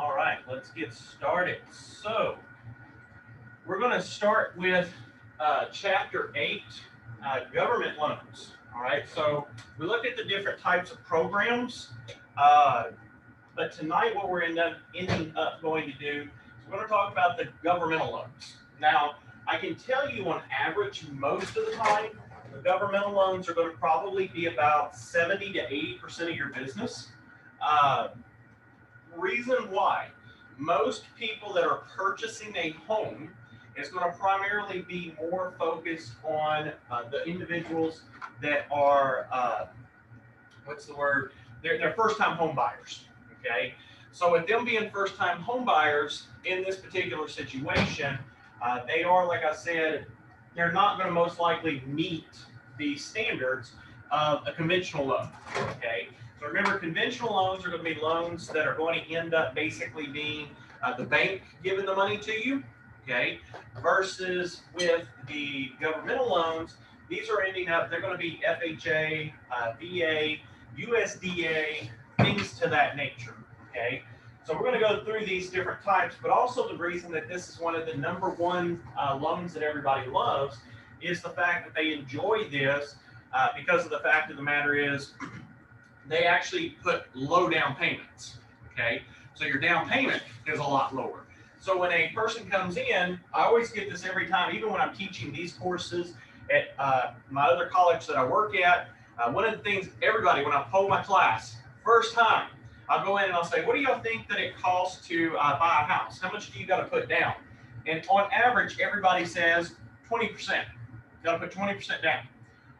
All right, let's get started. So, we're going to start with Chapter 8, Government Loans. All right, so we looked at the different types of programs, uh, but tonight what we're ending up going to do is we're going to talk about the governmental loans. Now, I can tell you on average, most of the time, the governmental loans are going to probably be about 70 to 80% of your business. Uh, Reason why most people that are purchasing a home is going to primarily be more focused on the individuals that are what's the word? They're first-time home buyers. Okay, so with them being first-time home buyers in this particular situation, they are, like I said, they're not going to most likely meet the standards of a conventional loan. Okay, so remember, conventional loans are going to be loans that are going to end up basically being the bank giving the money to you. Okay, versus with the governmental loans, these are ending up, they're going to be FHA, VA, USDA, things to that nature, okay? So we're going to go through these different types, but also the reason that this is one of the number one loans that everybody loves is the fact that they enjoy this because of the fact of the matter is they actually put low down payments, okay? So your down payment is a lot lower. So when a person comes in, I always get this every time, even when I'm teaching these courses at my other college that I work at. One of the things everybody, when I poll my class, first time, I'll go in and I'll say, what do y'all think that it costs to buy a house? How much do you got to put down? And on average, everybody says 20%. Got to put 20% down.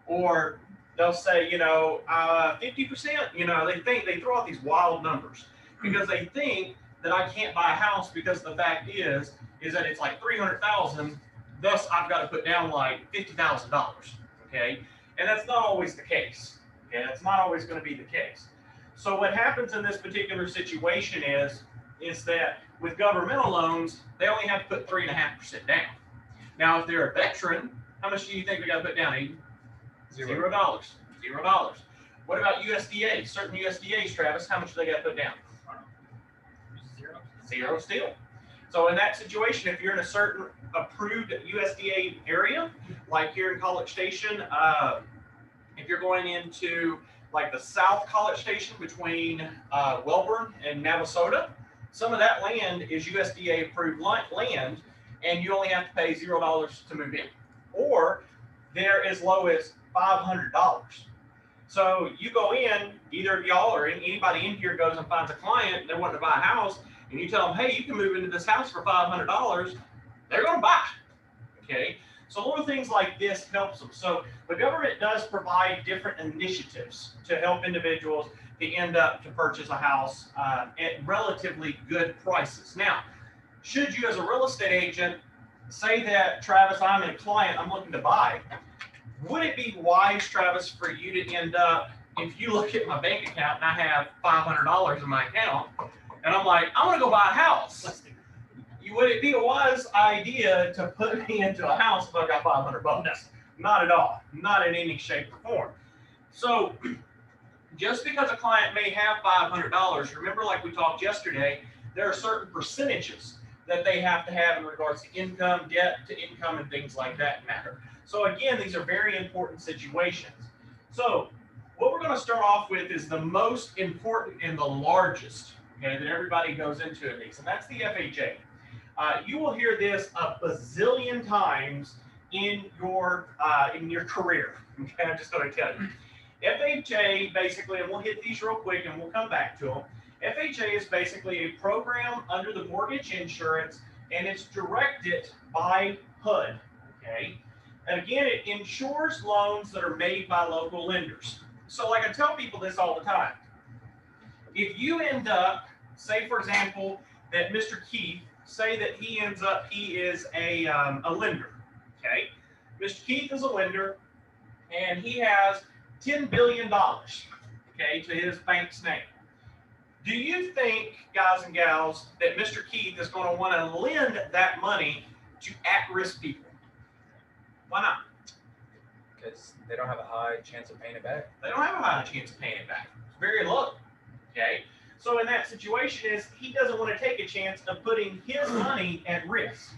Or they'll say, 50%. They throw out these wild numbers because they think that I can't buy a house because the fact is that it's like 300,000. Thus, I've got to put down like $50,000. Okay, and that's not always the case. Okay, that's not always going to be the case. So what happens in this particular situation is that with governmental loans, they only have to put 3.5% down. Now, if they're a veteran, how much do you think they got to put down, Aiden? $0. $0. What about USDA? Certain USDAs, Travis, how much do they got to put down? Zero still. So in that situation, if you're in a certain approved USDA area, like here in College Station, if you're going into like the South College Station between Welborn and Navasota, some of that land is USDA approved land, and you only have to pay $0 to move in. Or they're as low as $500. So you go in, either of y'all or anybody in here goes and finds a client, they want to buy a house, and you tell them, hey, you can move into this house for $500, they're going to buy. Okay, so little things like this helps them. So the government does provide different initiatives to help individuals to end up to purchase a house at relatively good prices. Now, should you as a real estate agent say that, Travis, I'm a client, I'm looking to buy, would it be wise, Travis, for you to end up, if you look at my bank account and I have $500 in my account, and I'm like, I want to go buy a house. Would it be a wise idea to put me into a house if I got $500? No. Not at all. Not in any shape or form. So just because a client may have $500, remember like we talked yesterday, there are certain percentages that they have to have in regards to income, debt to income, and things like that matter. So again, these are very important situations. So what we're going to start off with is the most important and the largest, okay, that everybody goes into at least, and that's the FHA. You will hear this a bazillion times in your career. Okay, I'm just going to tell you. FHA basically, and we'll hit these real quick and we'll come back to them. FHA is basically a program under the mortgage insurance, and it's directed by HUD. Okay, and again, it insures loans that are made by local lenders. So, like I tell people this all the time, if you end up, say for example, that Mr. Keith, say that he is a lender, okay? Mr. Keith is a lender, and he has $10 billion, okay, to his bank's name. Do you think, guys and gals, that Mr. Keith is going to want to lend that money to at-risk people? Why not? Because they don't have a high chance of paying it back. They don't have a high chance of paying it back. It's very low, okay? So in that situation is he doesn't want to take a chance of putting his money at risk.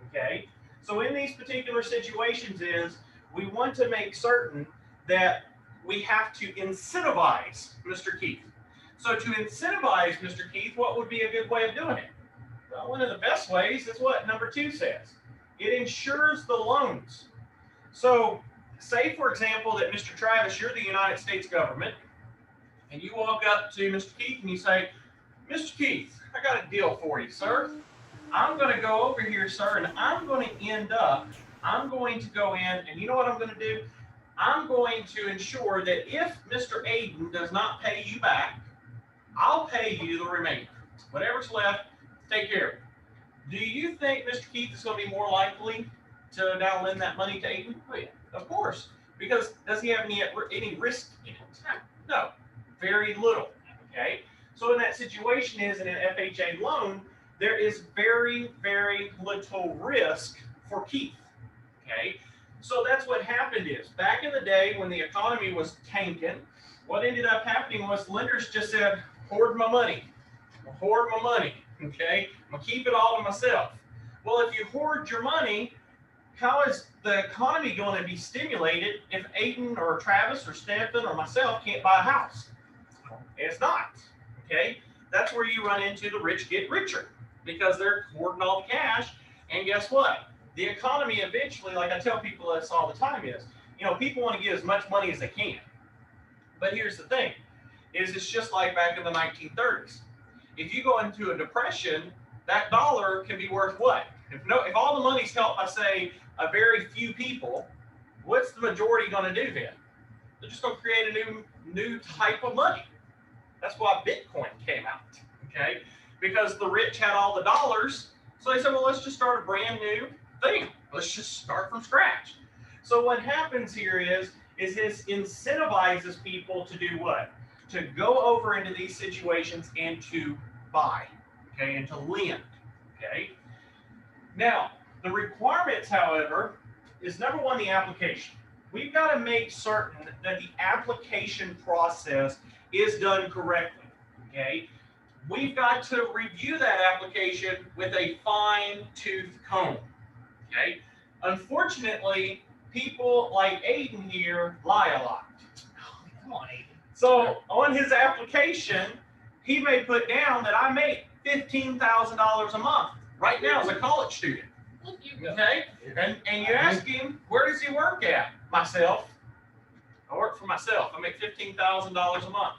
Okay? So in these particular situations is we want to make certain that we have to incentivize Mr. Keith. So to incentivize Mr. Keith, what would be a good way of doing it? Well, one of the best ways is what number 2 says. It insures the loans. So say, for example, that Mr. Travis, you're the United States government, and you walk up to Mr. Keith and you say, Mr. Keith, I got a deal for you, sir. I'm going to go over here, sir, and I'm going to go in, and you know what I'm going to do? I'm going to ensure that if Mr. Aiden does not pay you back, I'll pay you the remainder. Whatever's left, take care of it. Do you think Mr. Keith is going to be more likely to now lend that money to Aiden? Oh, yeah, of course. Because does he have any risk in it? No, very little. Okay. So in that situation is in an FHA loan, there is very, very little risk for Keith. Okay. So that's what happened is back in the day when the economy was tanking, what ended up happening was lenders just said, hoard my money. Hoard my money. Okay. I'm going to keep it all to myself. Well, if you hoard your money, how is the economy going to be stimulated if Aiden or Travis or Stanton or myself can't buy a house? It's not. Okay. That's where you run into the rich get richer because they're hoarding all the cash. And guess what? The economy eventually, like I tell people this all the time is, people want to get as much money as they can. But here's the thing, is it's just like back in the 1930s. If you go into a depression, that dollar can be worth what? If all the money's held by, say, a very few people, what's the majority going to do then? They're just going to create a new type of money. That's why Bitcoin came out, okay? Because the rich had all the dollars, so they said, well, let's just start a brand new thing. Let's just start from scratch. So what happens here is this incentivizes people to do what? To go over into these situations and to buy, okay, and to lend, okay? Now, the requirements, however, is number one, the application. We've got to make certain that the application process is done correctly, okay? We've got to review that application with a fine-tooth comb, okay? Unfortunately, people like Aiden here lie a lot. Oh, come on, Aiden. So on his application, he may put down that I make $15,000 a month right now as a college student. Okay? And you ask him, where does he work at? Myself. I work for myself. I make $15,000 a month.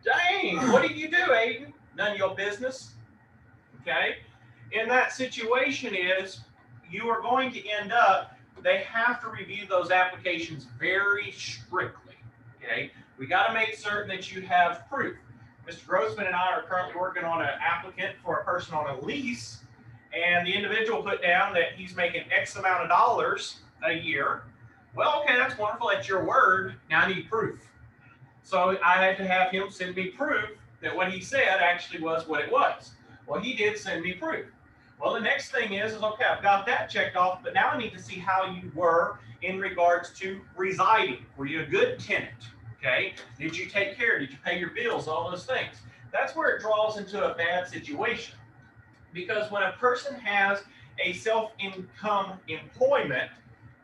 Dang, what do you do, Aiden? None of your business. Okay? In that situation is, you are going to end up, they have to review those applications very strictly. Okay? We got to make certain that you have proof. Mr. Grossman and I are currently working on an applicant for a person on a lease, and the individual put down that he's making X amount of dollars a year. Well, okay, that's wonderful. That's your word. Now I need proof. So I had to have him send me proof that what he said actually was what it was. Well, he did send me proof. Well, the next thing is okay, I've got that checked off, but now I need to see how you were in regards to residing. Were you a good tenant? Okay. Did you take care? Did you pay your bills? All those things. That's where it draws into a bad situation. Because when a person has a self-income employment,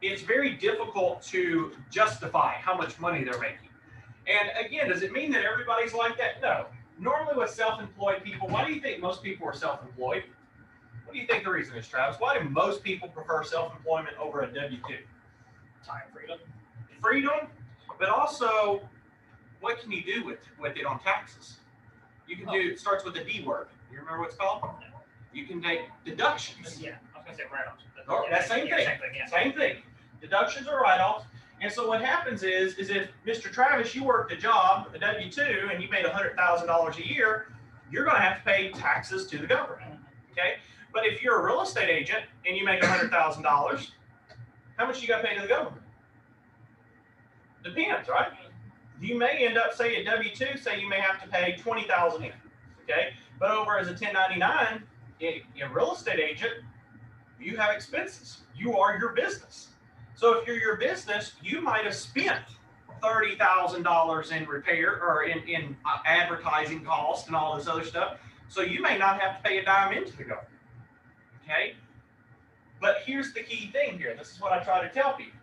it's very difficult to justify how much money they're making. And again, does it mean that everybody's like that? No. Normally with self-employed people, why do you think most people are self-employed? What do you think the reason is, Travis? Why do most people prefer self-employment over a W-2? Time freedom. Freedom, but also, what can you do with it on taxes? You can do, it starts with the D word. You remember what it's called? You can take deductions. Yeah, I was going to say write-offs. Oh, that's same thing. Same thing. Deductions or write-offs. And so what happens is if Mr. Travis, you worked a job, a W-2, and you made $100,000 a year, you're going to have to pay taxes to the government. Okay? But if you're a real estate agent and you make $100,000, how much you got to pay to the government? Depends, right? You may end up, say, a W-2, say you may have to pay $20,000 in. Okay? But over as a 1099, a real estate agent, you have expenses. You are your business. So if you're your business, you might have spent $30,000 in repair or in advertising costs and all this other stuff. So you may not have to pay a dime into the government. Okay. But here's the key thing here. This is what I try to tell people.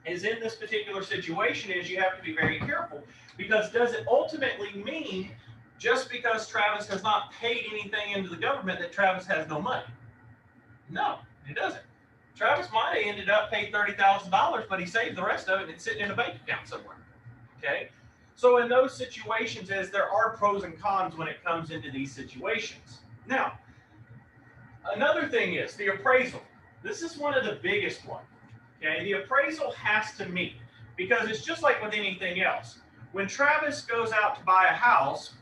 Is in this particular situation is you have to be very careful, because does it ultimately mean just because Travis has not paid anything into the government that Travis has no money? No, it doesn't. Travis might have ended up paying $30,000, but he saved the rest of it and it's sitting in a bank account somewhere. Okay. So in those situations, there are pros and cons when it comes into these situations. Now, another thing is the appraisal. This is one of the biggest ones. Okay, the appraisal has to meet, because it's just like with anything else. When Travis goes out to buy a house,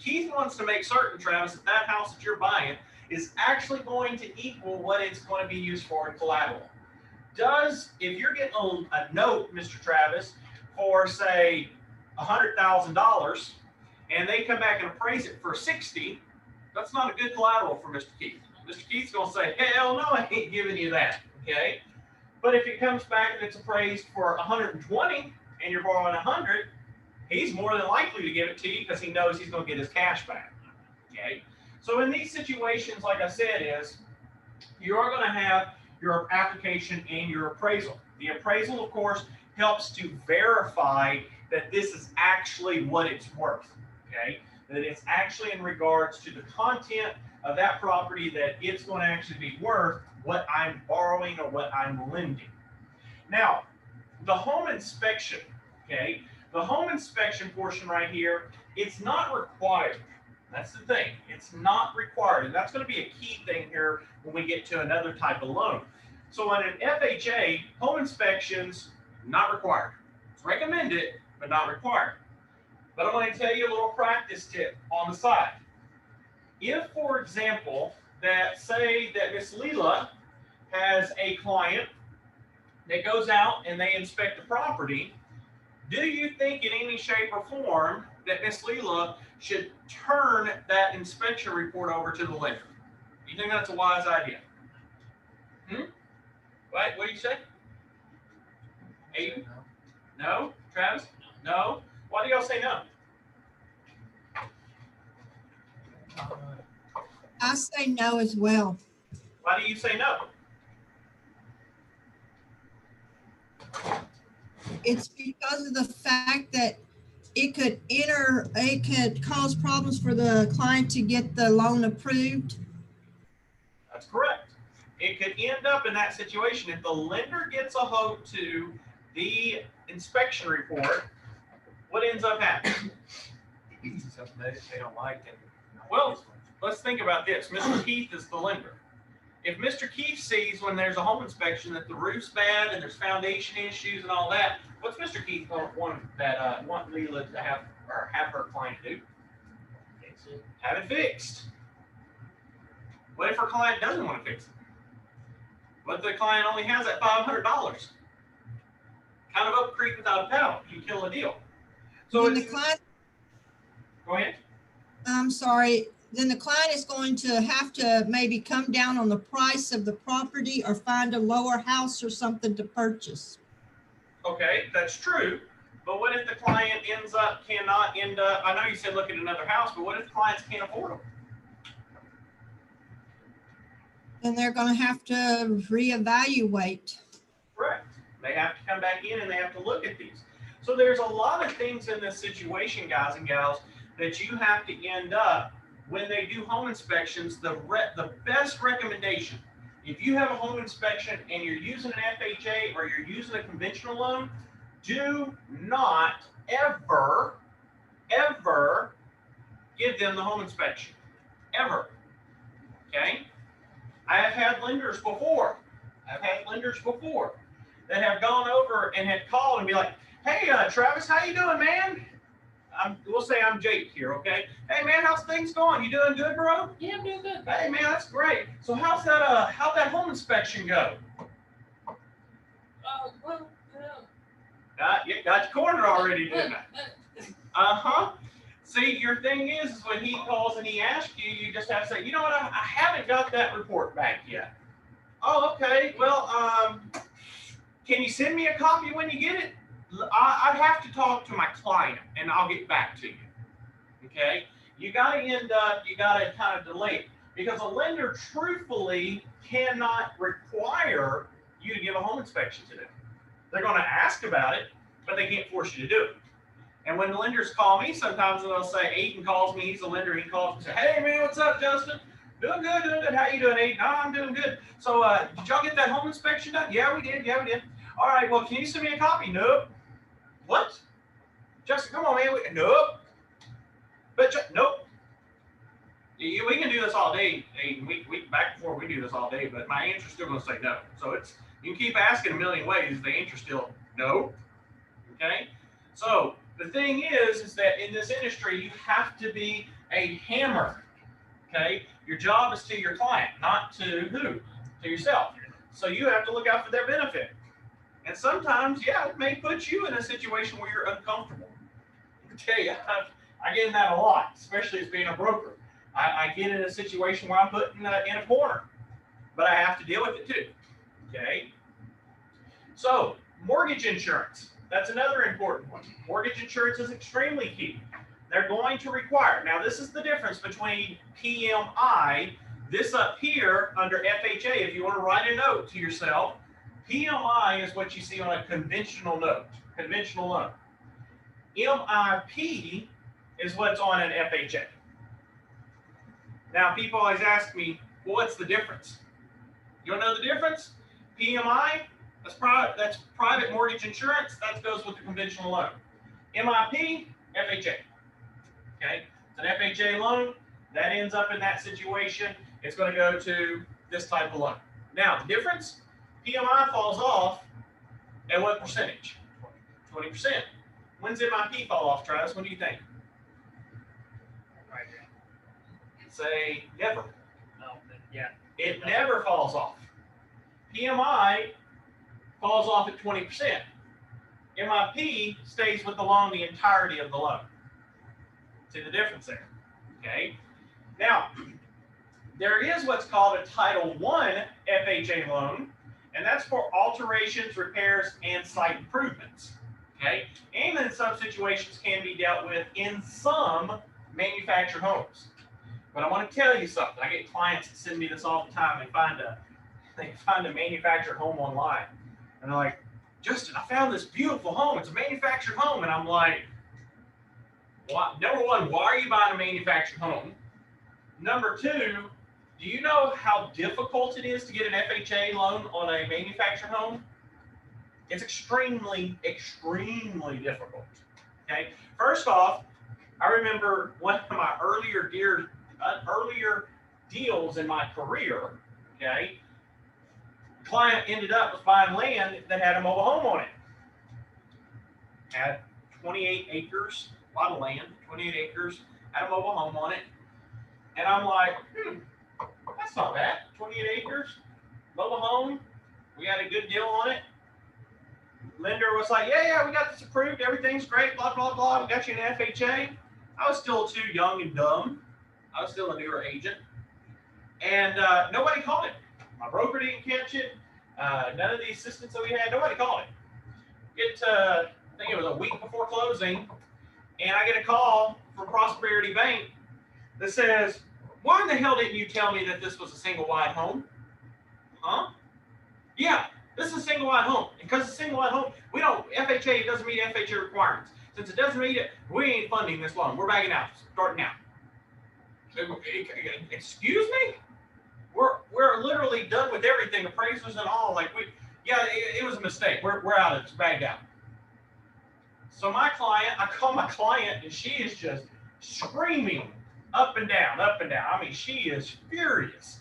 Keith wants to make certain, Travis, that that house that you're buying is actually going to equal what it's going to be used for in collateral. If you're getting a note, Mr. Travis, for say $100,000, and they come back and appraise it for 60, that's not a good collateral for Mr. Keith. Mr. Keith's going to say, hell no, I ain't giving you that. Okay. But if it comes back and it's appraised for 120 and you're borrowing 100, he's more than likely to give it to you because he knows he's going to get his cash back. Okay. So in these situations, like I said, you are going to have your application and your appraisal. The appraisal, of course, helps to verify that this is actually what it's worth. Okay. That it's actually in regards to the content of that property, that it's going to actually be worth what I'm borrowing or what I'm lending. Now, the home inspection, okay, the home inspection portion right here, it's not required. That's the thing. It's not required. And that's going to be a key thing here when we get to another type of loan. So on an FHA, home inspections, not required. It's recommended, but not required. But I want to tell you a little practice tip on the side. If, for example, say that Miss Leela has a client that goes out and they inspect the property, do you think in any shape or form that Miss Leela should turn that inspection report over to the lender? Do you think that's a wise idea? What do you say? Aiden? No? Travis? No? Why do y'all say no? I say no as well. Why do you say no? It's because of the fact that it could cause problems for the client to get the loan approved. That's correct. It could end up in that situation if the lender gets a hold to the inspection report. What ends up happening? Something they don't like. And Well, let's think about this. Mr. Keith is the lender. If Mr. Keith sees when there's a home inspection that the roof's bad and there's foundation issues and all that, what's Mr. Keith want Leela to have her client do? Fix it. Have it fixed. What if her client doesn't want to fix it? What if the client only has that $500? Kind of up creek without a paddle. You kill a deal. So Then the it's, client, go ahead. I'm sorry, then the client is going to have to maybe come down on the price of the property or find a lower house or something to purchase. Okay, that's true. But what if the client cannot end up, I know you said look at another house, but what if clients can't afford them? Then they're going to have to reevaluate. Correct. They have to come back in and they have to look at these. So there's a lot of things in this situation, guys and gals, that you have to end up when they do home inspections. The best recommendation, if you have a home inspection and you're using an FHA or you're using a conventional loan, do not ever give them the home inspection. Ever. Okay? I have had lenders before. That have gone over and had called and be like, hey, Travis, how you doing, man? We'll say I'm Jake here, okay? Hey, man, how's things going? You doing good, bro? Yeah, I'm doing good. Hey, man, that's great. So how'd that home inspection go? Well, You got your corner already, didn't I? See, your thing is when he calls and he asks you, you just have to say, you know what, I haven't got that report back yet. Oh, okay. Well, can you send me a copy when you get it? I'd have to talk to my client and I'll get back to you. Okay? You gotta kind of delay it because a lender truthfully cannot require you to give a home inspection to them. They're gonna ask about it, but they can't force you to do it. And when the lenders call me, sometimes they'll say, Aiden calls me, he's a lender, he calls me and says, hey man, what's up, Justin? Doing good, doing good. How you doing, Aiden? No, I'm doing good. So did y'all get that home inspection done? Yeah, we did. All right, well, can you send me a copy? Nope. What? Justin, come on, man. Nope. But nope. We can do this all day. We back and forth. We do this all day, but my answer's still going to say no. So you can keep asking a million ways. The answer's still no. Okay. So the thing is that in this industry, you have to be a hammer. Okay. Your job is to your client, not to who? To yourself. So you have to look out for their benefit. And sometimes, yeah, it may put you in a situation where you're uncomfortable. Okay, I get in that a lot, especially as being a broker. I get in a situation where I'm put in a corner, but I have to deal with it too. Okay. So mortgage insurance, that's another important one. Mortgage insurance is extremely key. They're going to require, now this is the difference between PMI, this up here under FHA, if you want to write a note to yourself, PMI is what you see on a conventional note, conventional loan. MIP is what's on an FHA. Now people always ask me, well, what's the difference? You don't know the difference? PMI, that's private mortgage insurance, that goes with the conventional loan. MIP, FHA. Okay, it's an FHA loan, that ends up in that situation, it's going to go to this type of loan. Now, the difference, PMI falls off at what percentage? 20%. When's MIP fall off, Travis? What do you think? Right there. Say never. No, but yeah. It never falls off. PMI falls off at 20%. MIP stays with the loan the entirety of the loan. See the difference there? Okay. Now, there is what's called a Title I FHA loan, and that's for alterations, repairs, and site improvements. Okay. And in some situations can be dealt with in some manufactured homes. But I want to tell you something. I get clients that send me this all the time. They find a manufactured home online, and they're like, Justin, I found this beautiful home. It's a manufactured home, and I'm like, what? Number one, why are you buying a manufactured home? Number two, do you know how difficult it is to get an FHA loan on a manufactured home? It's extremely, extremely difficult. Okay. First off, I remember one of my earlier deals in my career. Okay. The client ended up with buying land that had a mobile home on it. Had 28 acres, a lot of land, 28 acres, had a mobile home on it. And I'm like, that's not bad. 28 acres, mobile home. We had a good deal on it. Lender was like, yeah, we got this approved. Everything's great, blah, blah, blah. We got you an FHA. I was still too young and dumb. I was still a newer agent. And nobody called it. My broker didn't catch it. None of the assistants that we had, nobody called it. I think it was a week before closing, and I get a call from Prosperity Bank that says, why in the hell didn't you tell me that this was a single wide home? Huh? Yeah, this is a single wide home. Because it's a single wide home, FHA doesn't meet FHA requirements. Since it doesn't meet it, we ain't funding this loan. We're backing out, starting out. Excuse me? We're literally done with everything, appraisals and all. It was a mistake. We're out. It's bagged out. So I call my client, and she is just screaming up and down, up and down. I mean, she is furious.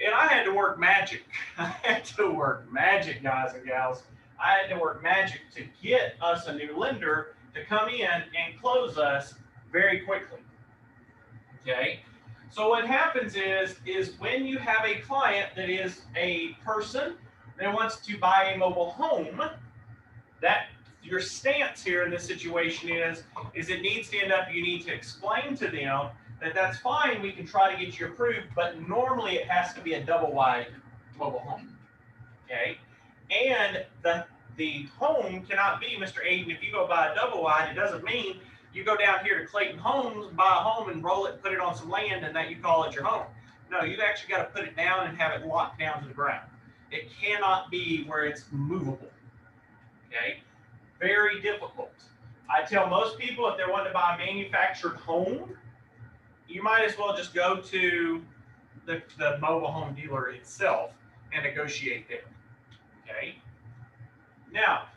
And I had to work magic. I had to work magic, guys and gals. I had to work magic to get us a new lender to come in and close us very quickly. Okay? So what happens is when you have a client that is a person that wants to buy a mobile home, that your stance here in this situation is it needs to end up, you need to explain to them that that's fine, we can try to get you approved, but normally it has to be a double wide mobile home. Okay? And the home cannot be, Mr. Aiden, if you go buy a double wide, it doesn't mean you go down here to Clayton Homes, buy a home and roll it, and put it on some land, and that you call it your home. No, you've actually got to put it down and have it locked down to the ground. It cannot be where it's movable. Okay? Very difficult. I tell most people if they want to buy a manufactured home, you might as well just go to the mobile home dealer itself and negotiate there. Okay? Now,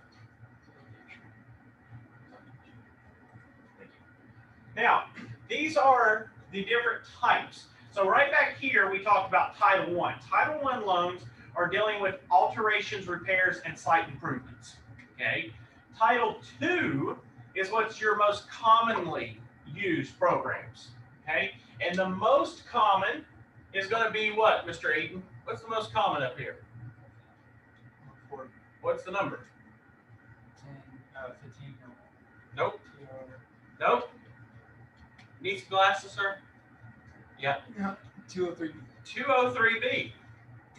these are the different types. So right back here, we talked about Title I. Title I loans are dealing with alterations, repairs, and site improvements. Okay? Title II is what's your most commonly used programs. Okay? And the most common is going to be what, Mr. Aiden? What's the most common up here? What's the number? 15. Nope. Nope. Need some glasses, sir? Yeah. 203. 203B.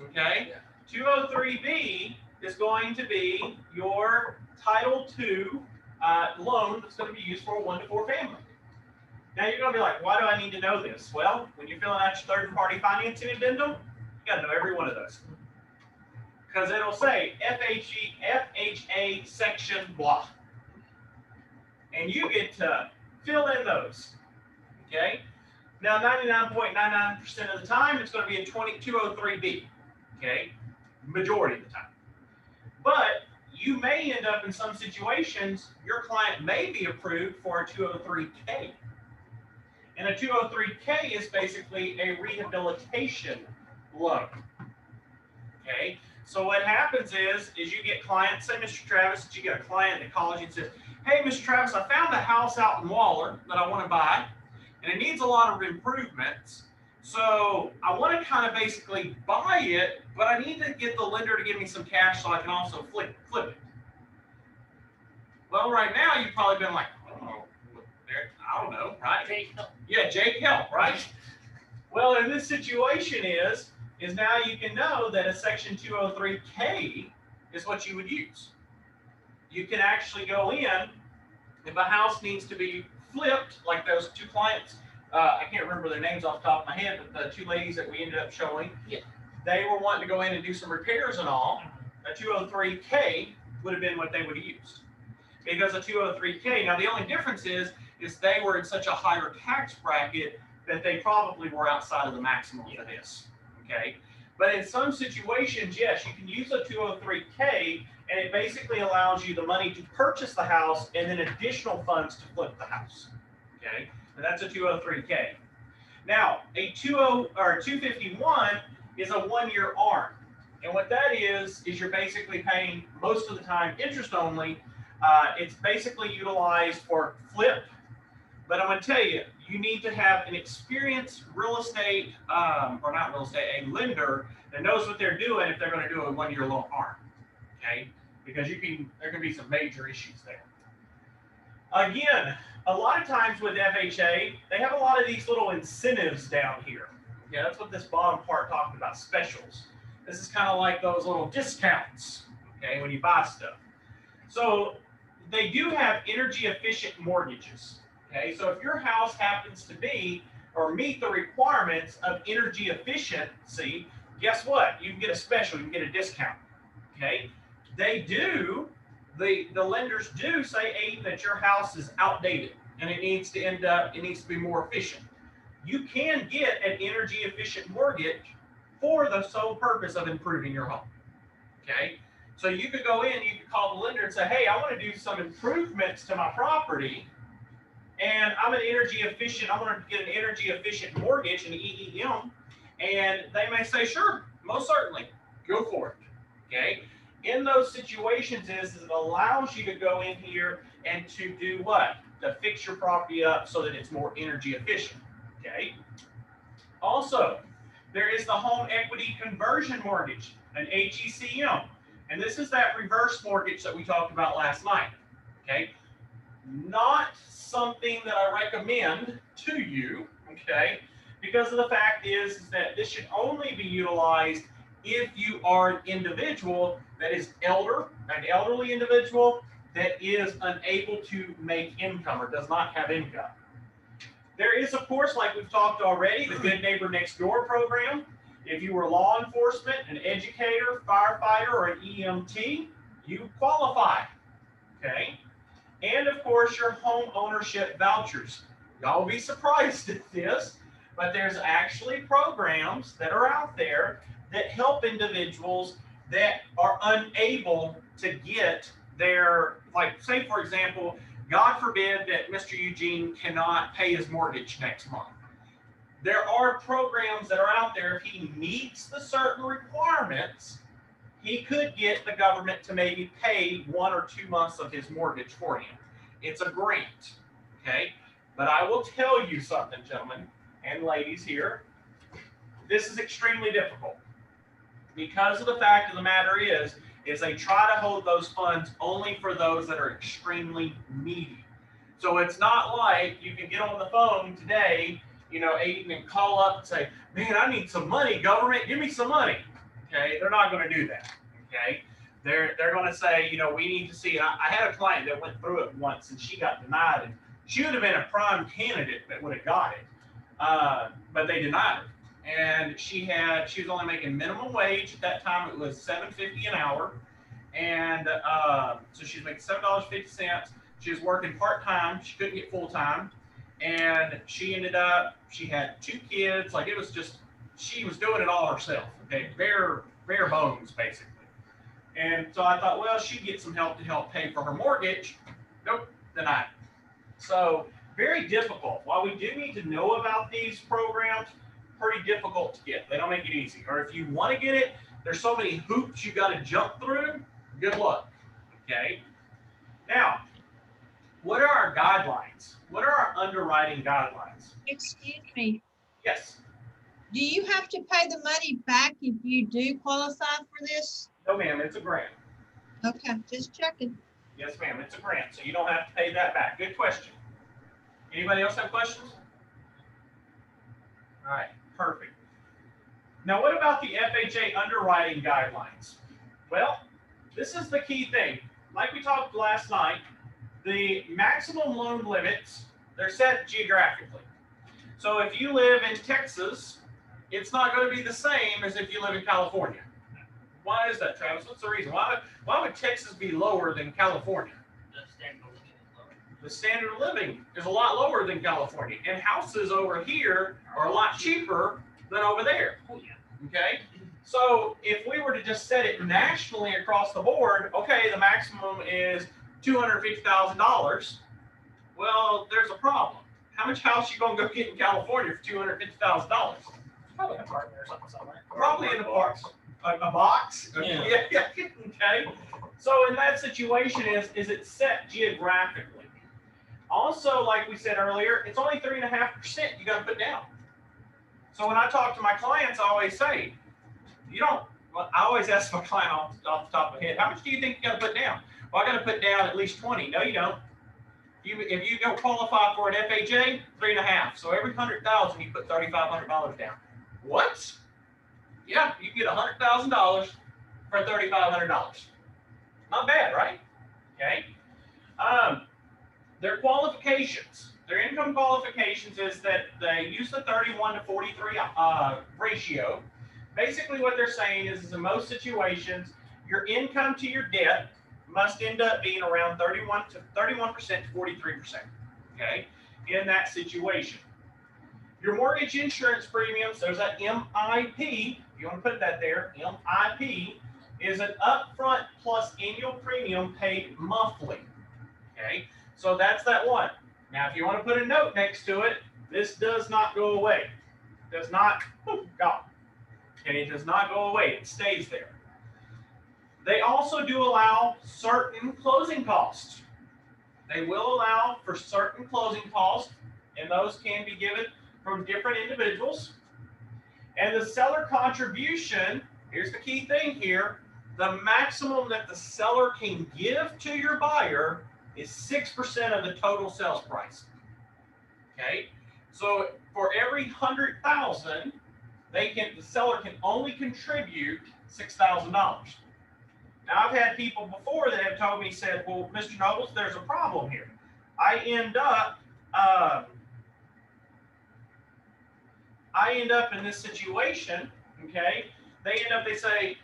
Okay? 203B is going to be your Title II loan that's going to be used for a 1 to 4 family. Now you're going to be like, why do I need to know this? Well, when you're filling out your third-party financing addendum, you got to know every one of those. Because it'll say FHA section blah. And you get to fill in those. Okay? Now, 99.99% of the time, it's going to be a 203B. Okay? Majority of the time. But you may end up in some situations, your client may be approved for a 203K. And a 203K is basically a rehabilitation loan. Okay? So what happens is you get clients, say Mr. Travis, that you get a client that calls you and says, hey, Mr. Travis, I found a house out in Waller that I want to buy, and it needs a lot of improvements. So I want to kind of basically buy it, but I need to get the lender to give me some cash so I can also flip it. Well, right now, you've probably been like, I don't know, right? Yeah, Jake help, right? Well, in this situation is now you can know that a Section 203K is what you would use. You can actually go in, if a house needs to be flipped, like those two clients, I can't remember their names off the top of my head, but the two ladies that we ended up showing, they were wanting to go in and do some repairs and all. A 203K would have been what they would have used. Because a 203K, now the only difference is they were in such a higher tax bracket that they probably were outside of the maximum for this. Okay, but in some situations, yes, you can use a 203K, and it basically allows you the money to purchase the house and then additional funds to flip the house. Okay, and that's a 203K. Now, a 251 is a 1-year ARM, and what that is you're basically paying most of the time interest only. It's basically utilized for flip, but I'm going to tell you, you need to have an experienced real estate, or not real estate, a lender that knows what they're doing if they're going to do a 1-year loan ARM. Okay, because there can be some major issues there. Again, a lot of times with FHA, they have a lot of these little incentives down here. Yeah, that's what this bottom part talking about, specials. This is kind of like those little discounts, okay, when you buy stuff. So they do have energy efficient mortgages. Okay, so if your house happens to be or meet the requirements of energy efficiency, guess what? You can get a special, you can get a discount. Okay, they do, the lenders do say, Aiden, that your house is outdated and it needs to be more efficient. You can get an energy efficient mortgage for the sole purpose of improving your home. Okay, so you could go in, you could call the lender and say, hey, I want to do some improvements to my property, and I'm an energy efficient, I want to get an energy efficient mortgage, an EEM, and they may say, sure, most certainly, go for it. Okay, in those situations is it allows you to go in here and to do what? To fix your property up so that it's more energy efficient. Okay, also, there is the home equity conversion mortgage, an HECM. And this is that reverse mortgage that we talked about last night. Okay, not something that I recommend to you, okay, because of the fact is that this should only be utilized if you are an individual that is an elderly individual that is unable to make income or does not have income. There is, of course, like we've talked already, the Good Neighbor Next Door program. If you were law enforcement, an educator, firefighter, or an EMT, you qualify, okay? And of course, your home ownership vouchers. Y'all will be surprised at this, but there's actually programs that are out there that help individuals that are unable to get their, like, say, for example, God forbid that Mr. Eugene cannot pay his mortgage next month. There are programs that are out there. If he meets the certain requirements, he could get the government to maybe pay 1 or 2 months of his mortgage for him. It's a grant, okay? But I will tell you something, gentlemen and ladies here. This is extremely difficult because of the fact of the matter is they try to hold those funds only for those that are extremely needy. So it's not like you can get on the phone today, you know, Aiden, and call up and say, man, I need some money, government, give me some money. Okay, they're not going to do that. Okay, they're going to say, you know, we need to see. I had a client that went through it once and she got denied, and she would have been a prime candidate that would have got it, but they denied her. And she was only making minimum wage at that time. It was $7.50 an hour, and so she was making $7.50. She was working part time. She couldn't get full time, and she ended up. She had 2 kids. Like, it was just, she was doing it all herself. Okay, bare bones basically. And so I thought, well, she'd get some help to help pay for her mortgage. Nope, denied. So very difficult. While we do need to know about these programs, pretty difficult to get. They don't make it easy. Or if you want to get it, there's so many hoops you got to jump through. Good luck. Okay. Now, what are our guidelines? What are our underwriting guidelines? Excuse me, Yes. do you have to pay the money back if you do qualify for this? No, ma'am. It's a grant. Okay, just checking. Yes, ma'am. It's a grant, so you don't have to pay that back. Good question. Anybody else have questions? All right. Perfect. Now, what about the FHA underwriting guidelines? Well, this is the key thing. Like we talked last night, the maximum loan limits, they're set geographically. So if you live in Texas, it's not going to be the same as if you live in California. Why is that, Travis? What's the reason? Why would Texas be lower than California? The standard of living is a lot lower than California, and houses over here are a lot cheaper than over there. Okay, so if we were to just set it nationally across the board, okay, the maximum is $250,000. Well, there's a problem. How much house you gonna go get in California for $250,000? Probably an apartment or something somewhere. Probably in a box. A box? Yeah. Yeah. Okay. So in that situation, is it set geographically? Also, like we said earlier, it's only 3.5% you got to put down. So when I talk to my clients, I always say, I always ask my client off the top of my head, how much do you think you got to put down? Well, I got to put down at least 20. No, you don't. If you don't qualify for an FHA, 3.5. So every 100,000, you put $3,500 down. What? Yeah, you get $100,000 for $3,500. Not bad, right? Okay. Their qualifications, their income qualifications is that they use the 31 to 43 ratio. Basically what they're saying is in most situations, your income to your debt must end up being around 31% to 43%, okay, in that situation. Your mortgage insurance premiums, there's that MIP, if you want to put that there, MIP is an upfront plus annual premium paid monthly, okay? So that's that one. Now, if you want to put a note next to it, this does not go away. It does not go. Okay, it does not go away. It stays there. They also do allow certain closing costs. They will allow for certain closing costs, and those can be given from different individuals. And the seller contribution, here's the key thing here, the maximum that the seller can give to your buyer is 6% of the total sales price. Okay, so for every 100,000, the seller can only contribute $6,000. Now, I've had people before that have told me, said, well, Mr. Nobles, there's a problem here. I end up in this situation, okay? They say,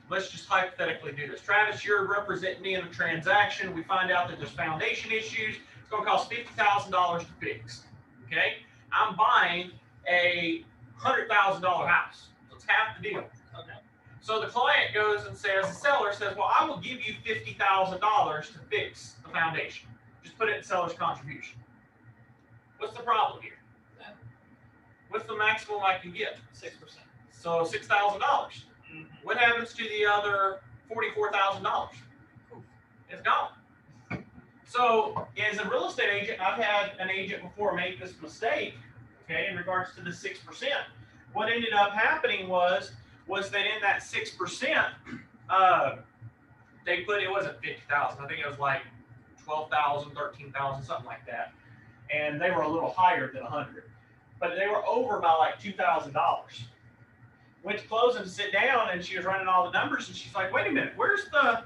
let's just hypothetically do this. Travis, you're representing me in a transaction. We find out that there's foundation issues. It's going to cost $50,000 to fix, okay? I'm buying a $100,000 house. So it's half the deal. Okay. So the client goes and says, the seller says, well, I will give you $50,000 to fix the foundation. Just put it in seller's contribution. What's the problem here? What's the maximum I can get? 6%. So $6,000. What happens to the other $44,000? It's gone. So as a real estate agent, I've had an agent before make this mistake, okay, in regards to the 6%. What ended up happening was that in that 6%, they put, it wasn't 50,000. I think it was like 12,000, 13,000, something like that. And they were a little higher than 100, but they were over by like $2,000. Went to closing to sit down, and she was running all the numbers, and she's like, wait a minute, where's the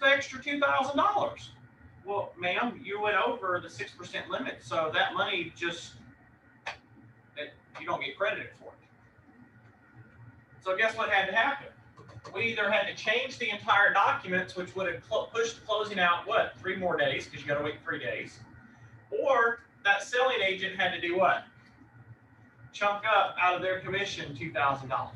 extra $2,000? Well, ma'am, you went over the 6% limit, so that money just, you don't get credited for it. So guess what had to happen? We either had to change the entire documents, which would have pushed the closing out, what, 3 more days, because you got to wait 3 days, or that selling agent had to do what? Chunk up out of their commission $2,000.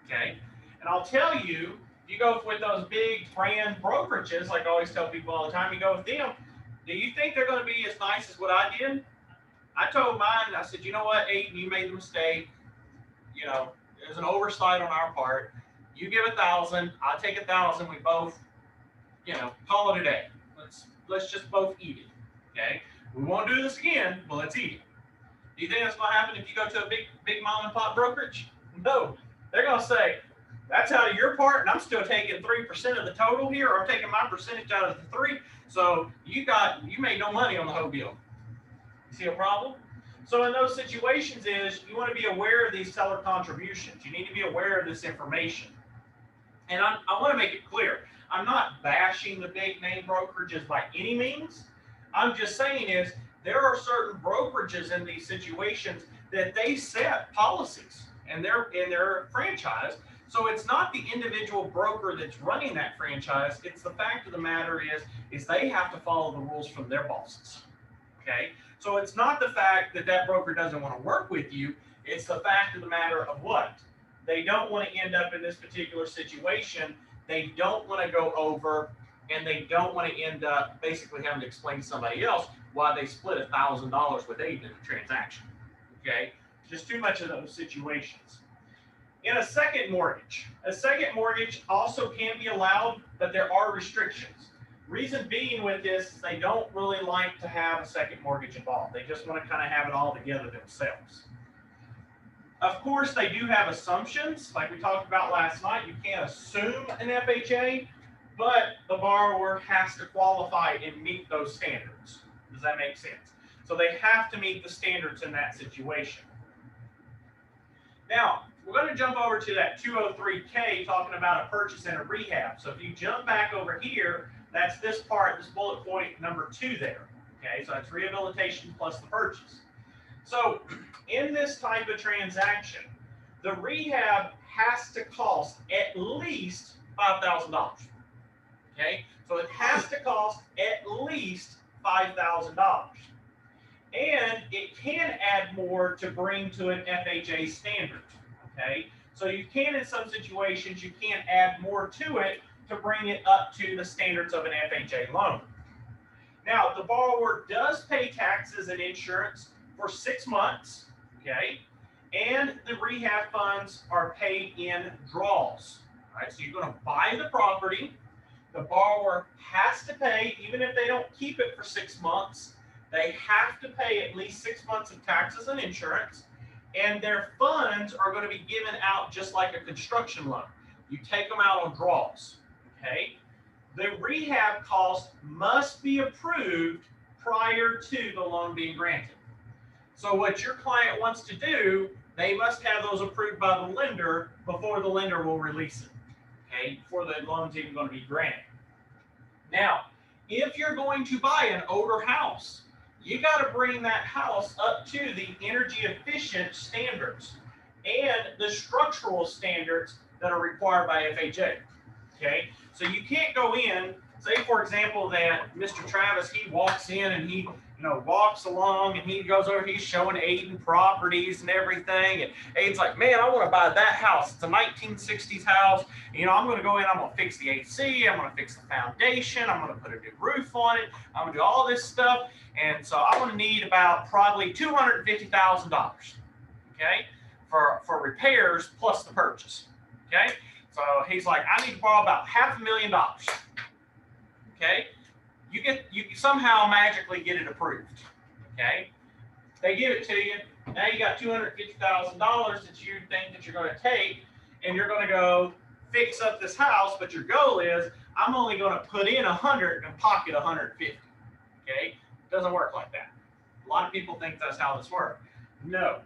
Okay, and I'll tell you, you go with those big brand brokerages, like I always tell people all the time, you go with them. Do you think they're going to be as nice as what I did? I told mine, I said, you know what, Aiden, you made the mistake. You know, there's an oversight on our part. You give 1,000, I'll take 1,000. We both, you know, call it a day. Let's just both eat it. Okay, we won't do this again. Well, let's eat it. Do you think that's going to happen if you go to a big mom and pop brokerage? No. They're going to say, that's out of your part, and I'm still taking 3% of the total here, or I'm taking my percentage out of the 3. So you made no money on the whole deal. You see a problem? So in those situations is you want to be aware of these seller contributions. You need to be aware of this information. And I want to make it clear, I'm not bashing the big name brokerages by any means. I'm just saying is, there are certain brokerages in these situations that they set policies and they're in their franchise. So it's not the individual broker that's running that franchise. It's the fact of the matter is they have to follow the rules from their bosses. Okay. So it's not the fact that that broker doesn't want to work with you. It's the fact of the matter of what? They don't want to end up in this particular situation. They don't want to go over, and they don't want to end up basically having to explain to somebody else why they split $1,000 with Aiden in a transaction. Okay, just too much of those situations. In a second mortgage also can be allowed, but there are restrictions. Reason being with this is they don't really like to have a second mortgage involved. They just want to kind of have it all together themselves. Of course, they do have assumptions, like we talked about last night. You can't assume an FHA, but the borrower has to qualify and meet those standards. Does that make sense? So they have to meet the standards in that situation. Now, we're going to jump over to that 203K talking about a purchase and a rehab. So if you jump back over here, that's this part, this bullet point number 2 there. Okay, so that's rehabilitation plus the purchase. So in this type of transaction, the rehab has to cost at least $5,000. Okay, so it has to cost at least $5,000. And it can add more to bring to an FHA standard. Okay, so you can, in some situations, you can add more to it to bring it up to the standards of an FHA loan. Now, the borrower does pay taxes and insurance for 6 months, okay, and the rehab funds are paid in draws. All right, so you're going to buy the property. The borrower has to pay, even if they don't keep it for 6 months, they have to pay at least 6 months of taxes and insurance, and their funds are going to be given out just like a construction loan. You take them out on draws, okay? The rehab cost must be approved prior to the loan being granted. So what your client wants to do, they must have those approved by the lender before the lender will release it. okay, before the loan's even going to be granted. Now, if you're going to buy an older house, you got to bring that house up to the energy efficient standards and the structural standards that are required by FHA. Okay, so you can't go in, say for example that Mr. Travis, he walks in and he walks along and he goes over, he's showing Aiden properties and everything, and Aiden's like, man, I want to buy that house. It's a 1960s house. I'm going to go in, I'm going to fix the AC, I'm going to fix the foundation, I'm going to put a new roof on it, I'm going to do all this stuff, and so I'm going to need about probably $250,000, okay, for repairs plus the purchase, okay? So he's like, I need to borrow about $500,000, okay? You somehow magically get it approved, okay? They give it to you. Now you got $250,000 that you think that you're going to take, and you're going to go fix up this house. But your goal is, I'm only going to put in 100 and pocket 150. Okay, it doesn't work like that. A lot of people think that's how this works. No,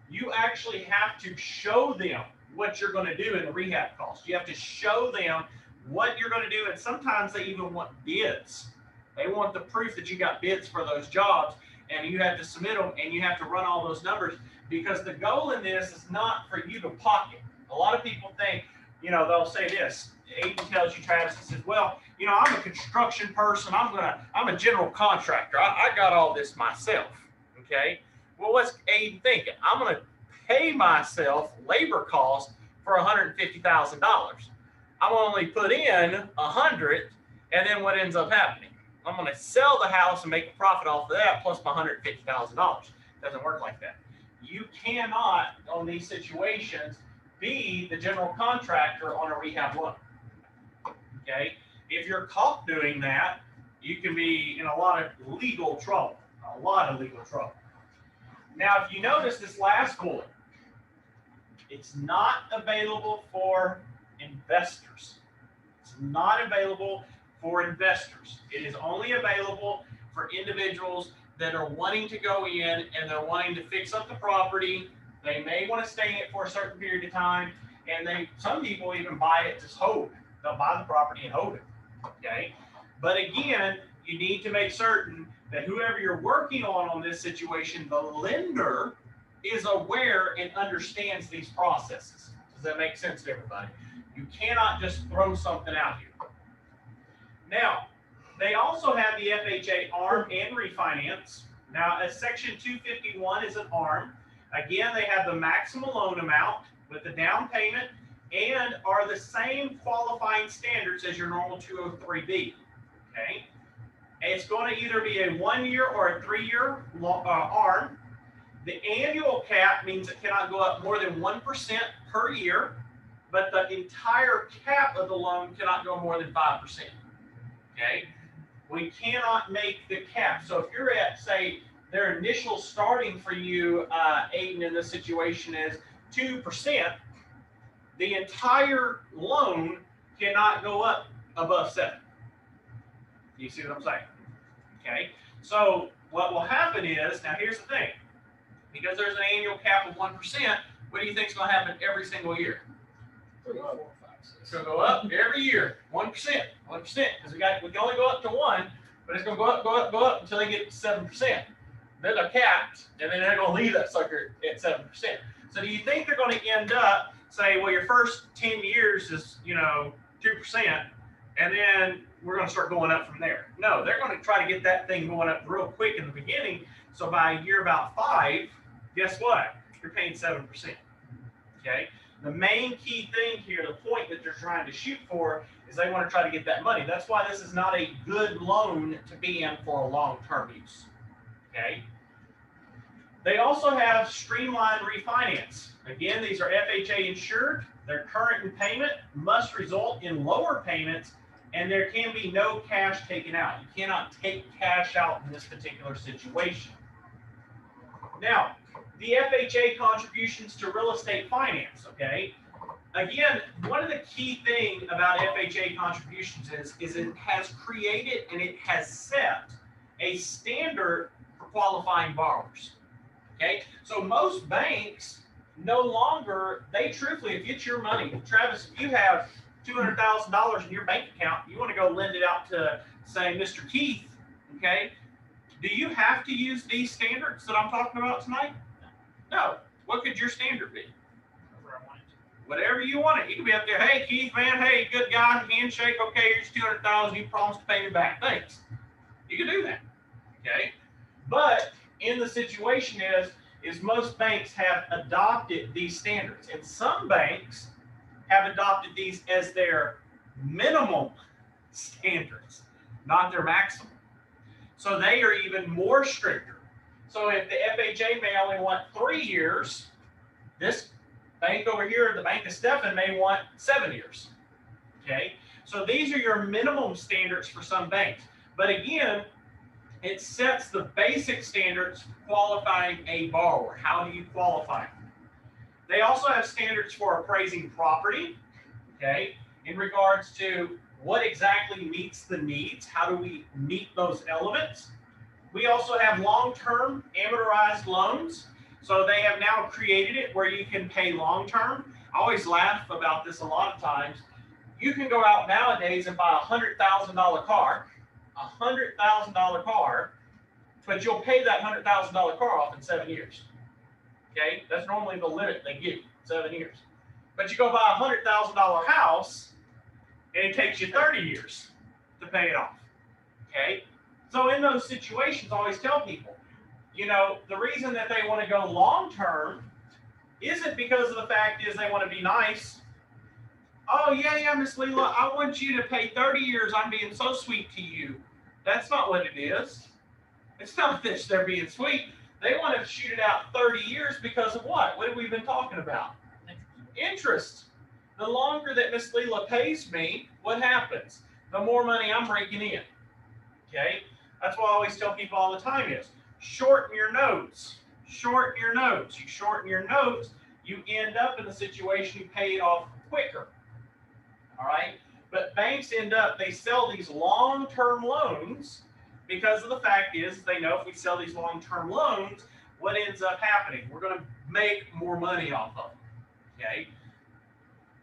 you actually have to show them what you're going to do in the rehab cost. You have to show them what you're going to do, and sometimes they even want bids. They want the proof that you got bids for those jobs, and you have to submit them, and you have to run all those numbers, because the goal in this is not for you to pocket. A lot of people think, they'll say this. Aiden tells you, Travis, he says, well, I'm a construction person. I'm a general contractor. I got all this myself. Okay. Well, what's Aiden thinking? I'm going to pay myself labor costs for $150,000. I'm only put in 100, and then what ends up happening? I'm going to sell the house and make a profit off of that plus my $150,000. Doesn't work like that. You cannot, on these situations, be the general contractor on a rehab loan. Okay? If you're caught doing that, you can be in a lot of legal trouble. A lot of legal trouble. Now, if you notice this last bullet, it's not available for investors. It's not available for investors. It is only available for individuals that are wanting to go in and they're wanting to fix up the property. They may want to stay in it for a certain period of time, and some people even buy it, just hold. They'll buy the property and hold it. Okay? But again, you need to make certain that whoever you're working on this situation, the lender is aware and understands these processes. Does that make sense to everybody? You cannot just throw something out here. Now, they also have the FHA ARM and refinance. Now, a Section 251 is an ARM. Again, they have the maximum loan amount with the down payment and are the same qualifying standards as your normal 203B. Okay? It's going to either be a 1-year or a 3-year ARM. The annual cap means it cannot go up more than 1% per year, but the entire cap of the loan cannot go more than 5%. Okay? We cannot make the cap. So if you're at, say, their initial starting for you, Aiden, in this situation is 2%, the entire loan cannot go up above 7%. You see what I'm saying? Okay? So what will happen is, now here's the thing, because there's an annual cap of 1%, what do you think is going to happen every single year? 3, 4, 5, 6. It's going to go up every year, 1%, because we can only go up to 1, but it's going to go up until they get to 7%. Then they're capped, and then they're going to leave that sucker at 7%. So do you think they're going to end up, say, well, your first 10 years is, 2%, and then we're going to start going up from there? No, they're going to try to get that thing going up real quick in the beginning. So by year about 5, guess what? You're paying 7%. Okay? The main key thing here, the point that they're trying to shoot for, is they want to try to get that money. That's why this is not a good loan to be in for a long-term use. Okay? They also have streamlined refinance. Again, these are FHA insured. Their current in payment must result in lower payments, and there can be no cash taken out. You cannot take cash out in this particular situation. Now, the FHA contributions to real estate finance, okay? Again, one of the key things about FHA contributions is it has created and it has set a standard for qualifying borrowers, okay? So most banks no longer, they truthfully, if it's your money, Travis, if you have $200,000 in your bank account, you want to go lend it out to, say, Mr. Keith, okay? Do you have to use these standards that I'm talking about tonight? No. What could your standard be? Whatever I wanted to. Whatever you want it. You can be up there, hey, Keith, man, hey, good guy, handshake, okay, here's 200,000, you promised to pay me back, thanks. You can do that, okay? But in the situation is most banks have adopted these standards, and some banks have adopted these as their minimum standards, not their maximum. So they are even more stricter. So if the FHA may only want 3 years, this bank over here, the Bank of Stephen, may want 7 years. Okay, so these are your minimum standards for some banks. But again, it sets the basic standards for qualifying a borrower. How do you qualify? They also have standards for appraising property, okay, in regards to what exactly meets the needs. How do we meet those elements? We also have long-term amortized loans. So they have now created it where you can pay long-term. I always laugh about this a lot of times. You can go out nowadays and buy a $100,000 car, but you'll pay that $100,000 car off in 7 years. Okay, that's normally the limit they give you, 7 years. But you go buy a $100,000 house, and it takes you 30 years to pay it off. Okay, so in those situations, I always tell people, you know, the reason that they want to go long term isn't because of the fact is they want to be nice. Oh yeah, Miss Leela, I want you to pay 30 years. I'm being so sweet to you. That's not what it is. It's not that they're being sweet. They want to shoot it out 30 years because of what? What have we been talking about? Interest. The longer that Miss Leela pays me, what happens? The more money I'm raking in. Okay? That's what I always tell people all the time is, shorten your notes. Shorten your notes. You shorten your notes, you end up in the situation you pay it off quicker. All right? But banks end up, they sell these long-term loans because of the fact is they know if we sell these long-term loans, what ends up happening? We're going to make more money off of them. Okay?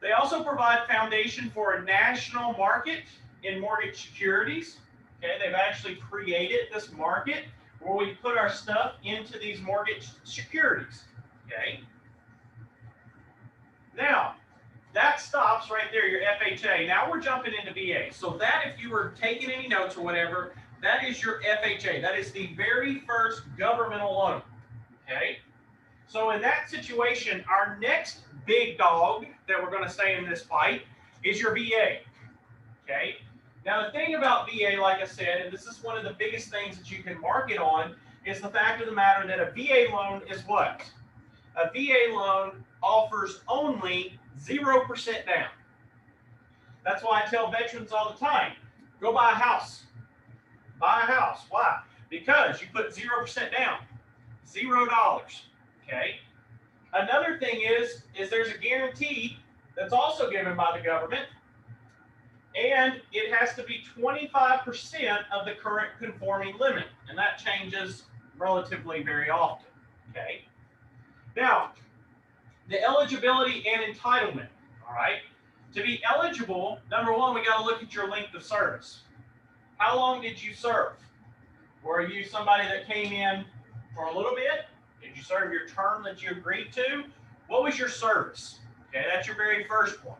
They also provide foundation for a national market in mortgage securities. Okay, they've actually created this market where we put our stuff into these mortgage securities. Okay. Now, that stops right there, your FHA. Now we're jumping into VA. So that, if you were taking any notes or whatever, that is your FHA. That is the very first governmental loan. Okay. So in that situation, our next big dog that we're going to say in this fight is your VA. Okay. Now the thing about VA, like I said, and this is one of the biggest things that you can market on, is the fact of the matter that a VA loan is what? A VA loan offers only 0% down. That's why I tell veterans all the time, go buy a house. Buy a house. Why? Because you put 0% down. $0. Okay. Another thing is there's a guarantee that's also given by the government, and it has to be 25% of the current conforming limit, and that changes relatively very often. Okay. Now, the eligibility and entitlement. All right. To be eligible, number one, we got to look at your length of service. How long did you serve? Were you somebody that came in for a little bit? Did you serve your term that you agreed to? What was your service? Okay, that's your very first one.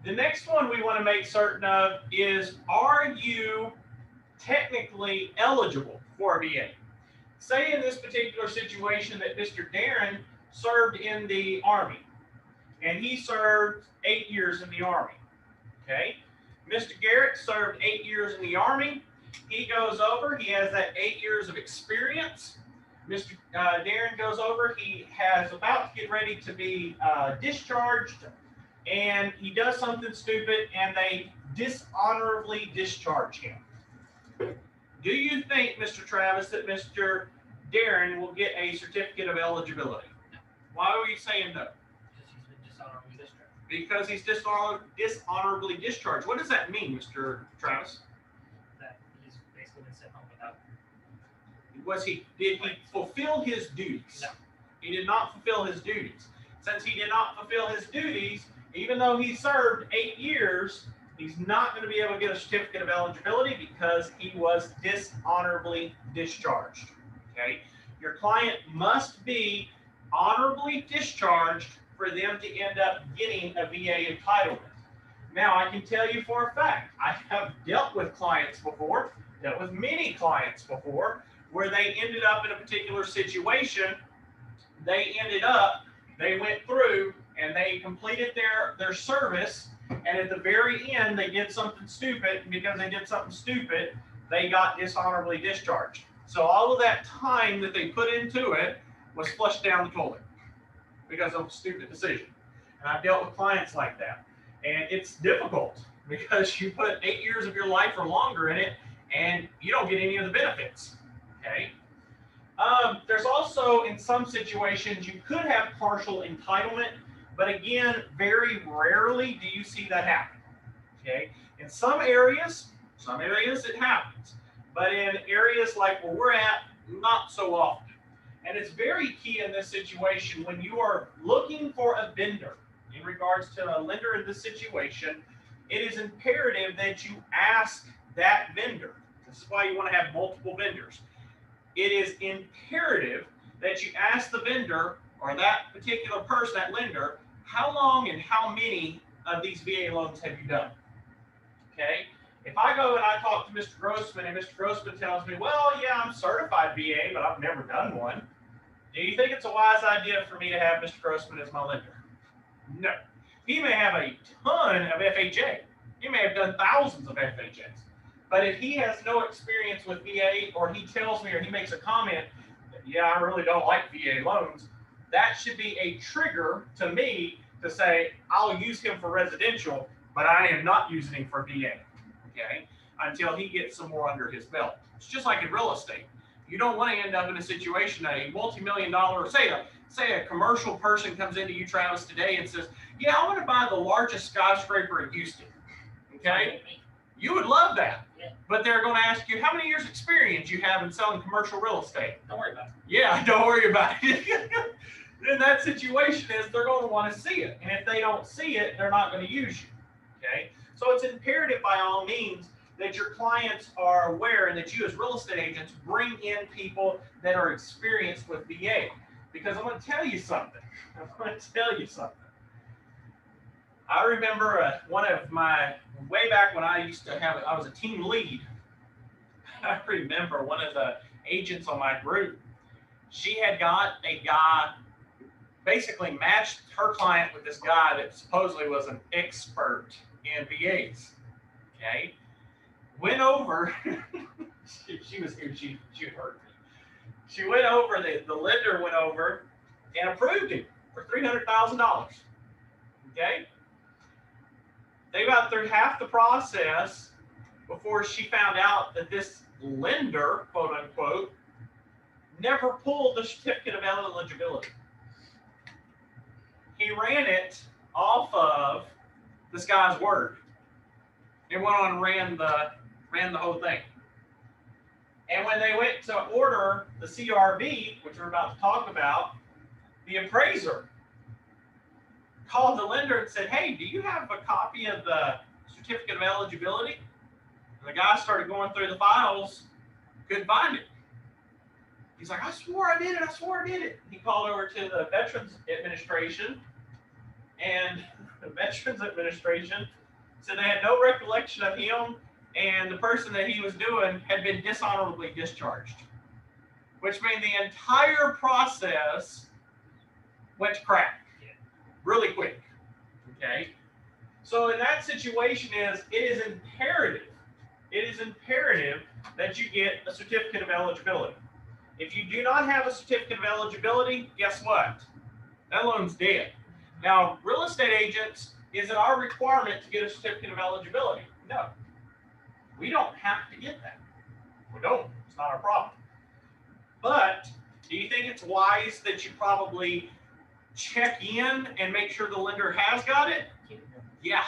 The next one we want to make certain of is, are you technically eligible for a VA? Say in this particular situation that Mr. Darren served in the Army, and he served 8 years in the Army. Okay, Mr. Garrett served 8 years in the Army. He goes over, he has that 8 years of experience. Mr. Darren goes over, he has about to get ready to be discharged, and he does something stupid, and they dishonorably discharge him. Do you think, Mr. Travis, that Mr. Darren will get a certificate of eligibility? Why are you saying no? Because he's dishonorably discharged. What does that mean, Mr. Travis? That he's basically been sent home without. Did he fulfill his duties? No. He did not fulfill his duties. Since he did not fulfill his duties, even though he served 8 years, he's not going to be able to get a certificate of eligibility because he was dishonorably discharged. Okay, your client must be honorably discharged for them to end up getting a VA entitlement. Now, I can tell you for a fact, I have dealt with clients before, dealt with many clients before, where they ended up in a particular situation. They went through and they completed their service, and at the very end, they did something stupid, and because they did something stupid, they got dishonorably discharged. So all of that time that they put into it was flushed down the toilet because of a stupid decision. And I've dealt with clients like that. And it's difficult because you put 8 years of your life or longer in it and you don't get any of the benefits. Okay. There's also, in some situations, you could have partial entitlement, but again, very rarely do you see that happen. Okay. In some areas it happens, but in areas like where we're at, not so often. And it's very key in this situation when you are looking for a vendor in regards to a lender in this situation, it is imperative that you ask that vendor. This is why you want to have multiple vendors. It is imperative that you ask the vendor or that particular person, that lender, how long and how many of these VA loans have you done? Okay. If I go and I talk to Mr. Grossman and Mr. Grossman tells me, well, yeah, I'm certified VA, but I've never done one. Do you think it's a wise idea for me to have Mr. Grossman as my lender? No. He may have a ton of FHA. He may have done thousands of FHAs. But if he has no experience with VA, or he tells me or he makes a comment, yeah, I really don't like VA loans, that should be a trigger to me to say, I'll use him for residential, but I am not using him for VA, okay, until he gets some more under his belt. It's just like in real estate. You don't want to end up in a situation that a multi-million-dollar, say a commercial person comes into you, Travis, today and says, yeah, I want to buy the largest skyscraper in Houston, okay? You would love that, Yeah. but they're going to ask you how many years experience you have in selling commercial real estate. Don't worry about it. Yeah, don't worry about it. Then that situation is they're going to want to see it. And if they don't see it, they're not going to use you, okay? So it's imperative by all means that your clients are aware and that you as real estate agents bring in people that are experienced with VA. Because I'm going to tell you something. I remember one of my, way back when I used to have, I was a team lead. I remember one of the agents on my group, she had got a guy, basically matched her client with this guy that supposedly was an expert in VAs. Okay. Went over, she was here, she heard me. She went over, the lender went over and approved him for $300,000. Okay. They got through half the process before she found out that this lender, quote unquote, never pulled the certificate of eligibility. He ran it off of this guy's word. It went on and ran the whole thing. And when they went to order the CRV, which we're about to talk about, the appraiser called the lender and said, hey, do you have a copy of the certificate of eligibility? And the guy started going through the files, couldn't find it. He's like, I swore I did it. He called over to the Veterans Administration, and the Veterans Administration said they had no recollection of him, and the person that he was doing had been dishonorably discharged, which means the entire process went to crap really quick. Okay. So in that situation it is imperative that you get a certificate of eligibility. If you do not have a certificate of eligibility, guess what? That loan's dead. Now, real estate agents, is it our requirement to get a certificate of eligibility? No. We don't have to get that. We don't. It's not our problem. But do you think it's wise that you probably check in and make sure the lender has got it? Yeah.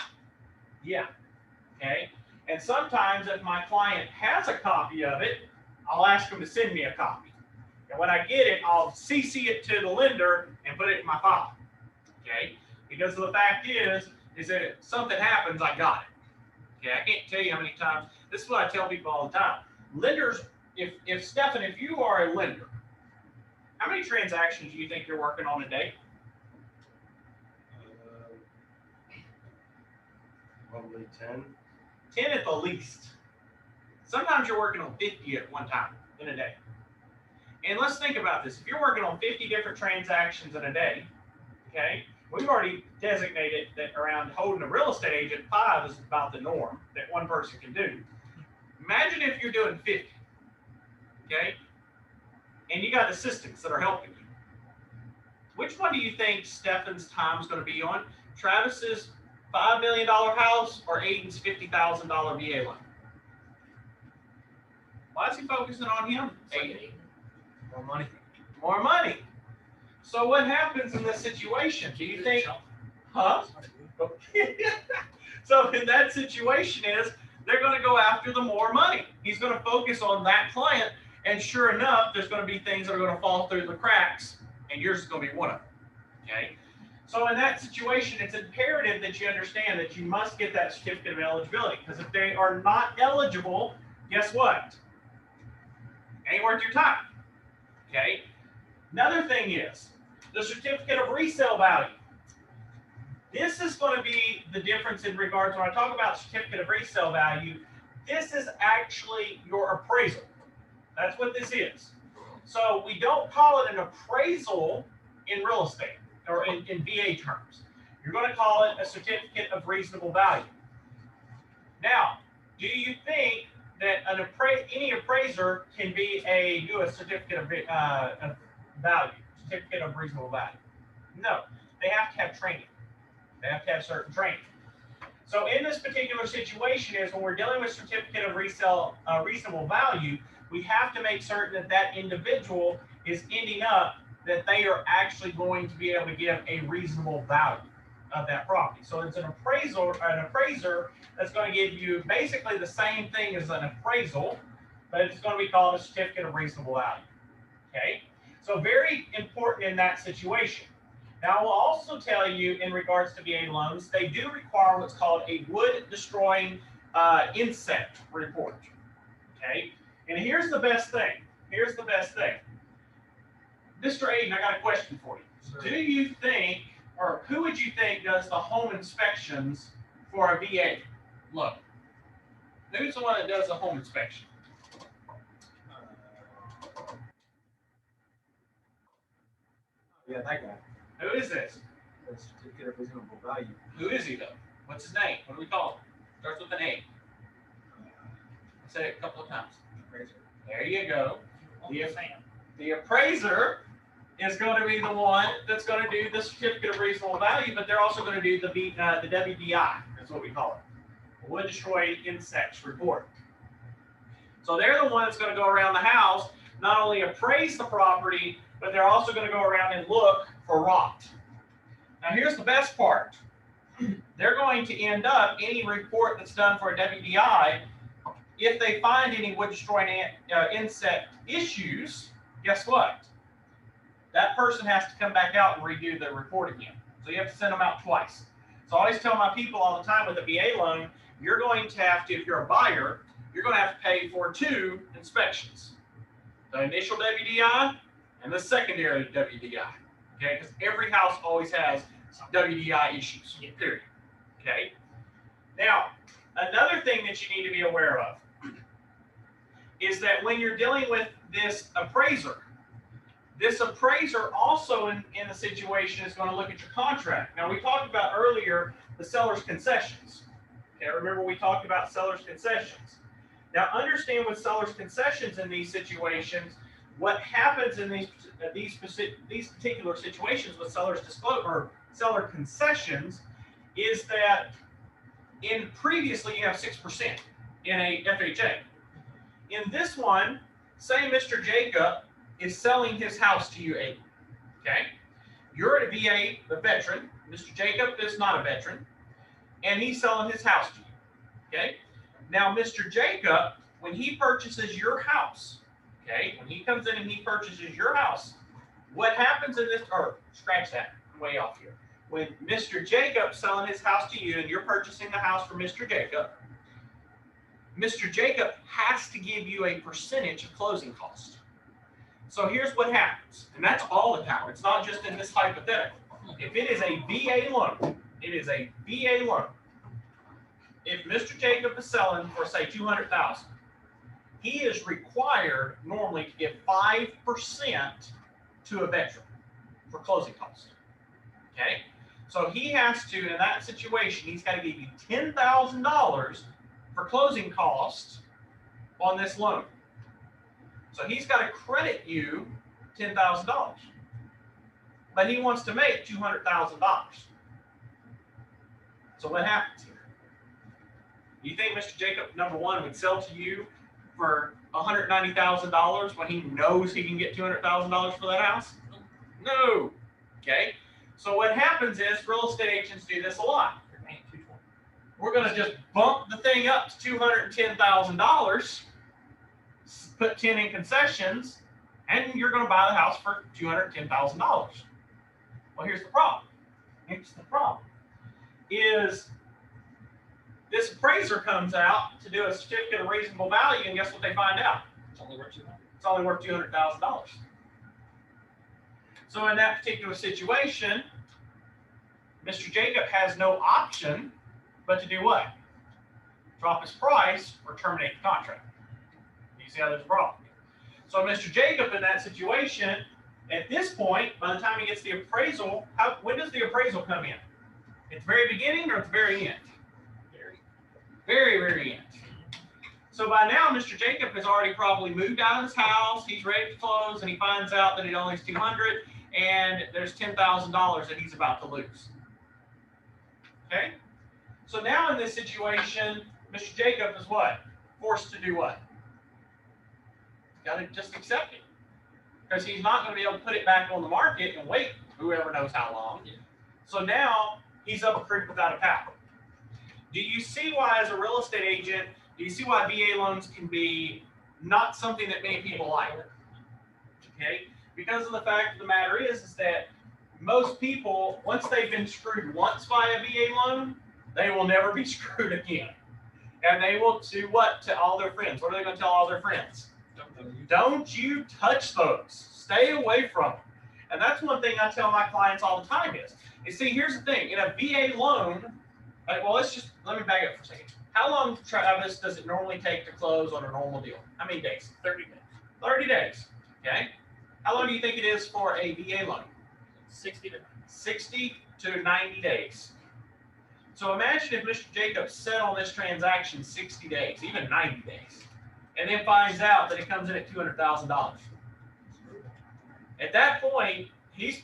Okay. And sometimes if my client has a copy of it, I'll ask them to send me a copy. And when I get it, I'll CC it to the lender and put it in my file. Okay. Because the fact is, is that if something happens, I got it. Okay, I can't tell you how many times. This is what I tell people all the time. Lenders, if Stefan, if you are a lender, how many transactions do you think you're working on a day? Probably 10. 10 at the least. Sometimes you're working on 50 at one time in a day. And let's think about this. If you're working on 50 different transactions in a day, okay, we've already designated that around holding a real estate agent, 5 is about the norm that one person can do. Imagine if you're doing 50, okay, and you got assistants that are helping you. Which one do you think Stefan's time is going to be on? Travis's $5 million house or Aiden's $50,000 VA loan? Why is he focusing on him? Aiden. More money. More money. So what happens in this situation? Do you think, huh? So in that situation is they're going to go after the more money. He's going to focus on that client, and sure enough, there's going to be things that are going to fall through the cracks, and yours is going to be one of them. Okay. So in that situation, it's imperative that you understand that you must get that certificate of eligibility, because if they are not eligible, guess what? Ain't worth your time. Okay. Another thing is the certificate of resale value. This is going to be the difference in regards when I talk about certificate of resale value. This is actually your appraisal. That's what this is. So we don't call it an appraisal in real estate or in VA terms. You're going to call it a certificate of reasonable value. Now, do you think that any appraiser can do a certificate of value, certificate of reasonable value? No, they have to have training. They have to have certain training. So in this particular situation is when we're dealing with certificate of reasonable value, we have to make certain that that individual is ending up that they are actually going to be able to give a reasonable value of that property. So it's an appraiser that's going to give you basically the same thing as an appraisal, but it's going to be called a certificate of reasonable value. Okay, so very important in that situation. Now, I will also tell you in regards to VA loans, they do require what's called a wood destroying insect report. Okay, and here's the best thing. Here's the best thing. Mr. Aiden, I got a question for you. Sure. Do you think, or who would you think does the home inspections for a VA loan? Who's the one that does the home inspection? Yeah, that guy. Who is this? The certificate of reasonable value. Who is he though? What's his name? What do we call him? Starts with an A. I said it a couple of times. Appraiser. There you go. Only Sam. The appraiser is going to be the one that's going to do the certificate of reasonable value, but they're also going to do the WDI. That's what we call it. Wood destroyed insects report. So they're the one that's going to go around the house, not only appraise the property, but they're also going to go around and look for rot. Now here's the best part. They're going to end up, any report that's done for a WDI, if they find any wood destroying insect issues, guess what? That person has to come back out and redo the report again. So you have to send them out twice. So I always tell my people all the time with a VA loan, you're going to have to, if you're a buyer, you're going to have to pay for 2 inspections. The initial WDI and the secondary WDI. Okay, because every house always has WDI issues, period. Okay. Now, another thing that you need to be aware of is that when you're dealing with this appraiser also in the situation is going to look at your contract. Now, we talked about earlier the seller's concessions. Okay, remember we talked about seller's concessions. Now, understand with seller's concessions in these situations, what happens in these particular situations with seller's seller concessions is that previously you have 6% in a FHA. In this one, say Mr. Jacob is selling his house to you, Aiden. Okay? You're a VA, the veteran. Mr. Jacob is not a veteran. And he's selling his house to you. Okay? Now, Mr. Jacob, when he purchases your house, okay, when he comes in and he purchases your house, what happens in this, or scratch that, I'm way off here. when Mr. Jacob's selling his house to you and you're purchasing the house from Mr. Jacob, Mr. Jacob has to give you a percentage of closing costs. So here's what happens, and that's all the time. It's not just in this hypothetical. If it is a VA loan, it is a VA loan. If Mr. Jacob is selling for, say, $200,000, he is required normally to give 5% to a veteran for closing costs. Okay? So he has to, in that situation, he's got to give you $10,000 for closing costs on this loan. So he's got to credit you $10,000. But he wants to make $200,000. So what happens here? You think Mr. Jacob, number one, would sell to you for $190,000 when he knows he can get $200,000 for that house? No. Okay. So what happens is real estate agents do this a lot. You're paying $220,000. We're going to just bump the thing up to $210,000, put 10 in concessions, and you're going to buy the house for $210,000. Well, here's the problem. Here's the problem. Is this appraiser comes out to do a certificate of reasonable value, and guess what they find out? It's only worth $200,000. It's only worth $200,000. So in that particular situation, Mr. Jacob has no option but to do what? Drop his price or terminate the contract. You see how there's a problem? So Mr. Jacob in that situation, at this point, by the time he gets the appraisal, when does the appraisal come in? At the very beginning or at the very end? Very, very end. So by now, Mr. Jacob has already probably moved out of his house. He's ready to close, and he finds out that it only is $200,000, and there's $10,000 that he's about to lose. Okay. So now in this situation, Mr. Jacob is what? Forced to do what? Got to just accept it, because he's not going to be able to put it back on the market and wait whoever knows how long. So now he's up a creek without a paddle. Do you see why, as a real estate agent, do you see why VA loans can be not something that many people like? Okay, because of the fact of the matter is that most people, once they've been screwed once by a VA loan, they will never be screwed again. And they will do what to all their friends? What are they going to tell all their friends? Don't you touch those. Stay away from them. And that's one thing I tell my clients all the time is, you see, here's the thing. In a VA loan, well, let me back up for a second. How long, Travis, does it normally take to close on a normal deal? How many days? 30 days. 30 days. Okay. How long do you think it is for a VA loan? 60 to 60 to 90 days. So imagine if Mr. Jacobs set on this transaction 60 days, even 90 days, and then finds out that it comes in at $200,000. At that point, he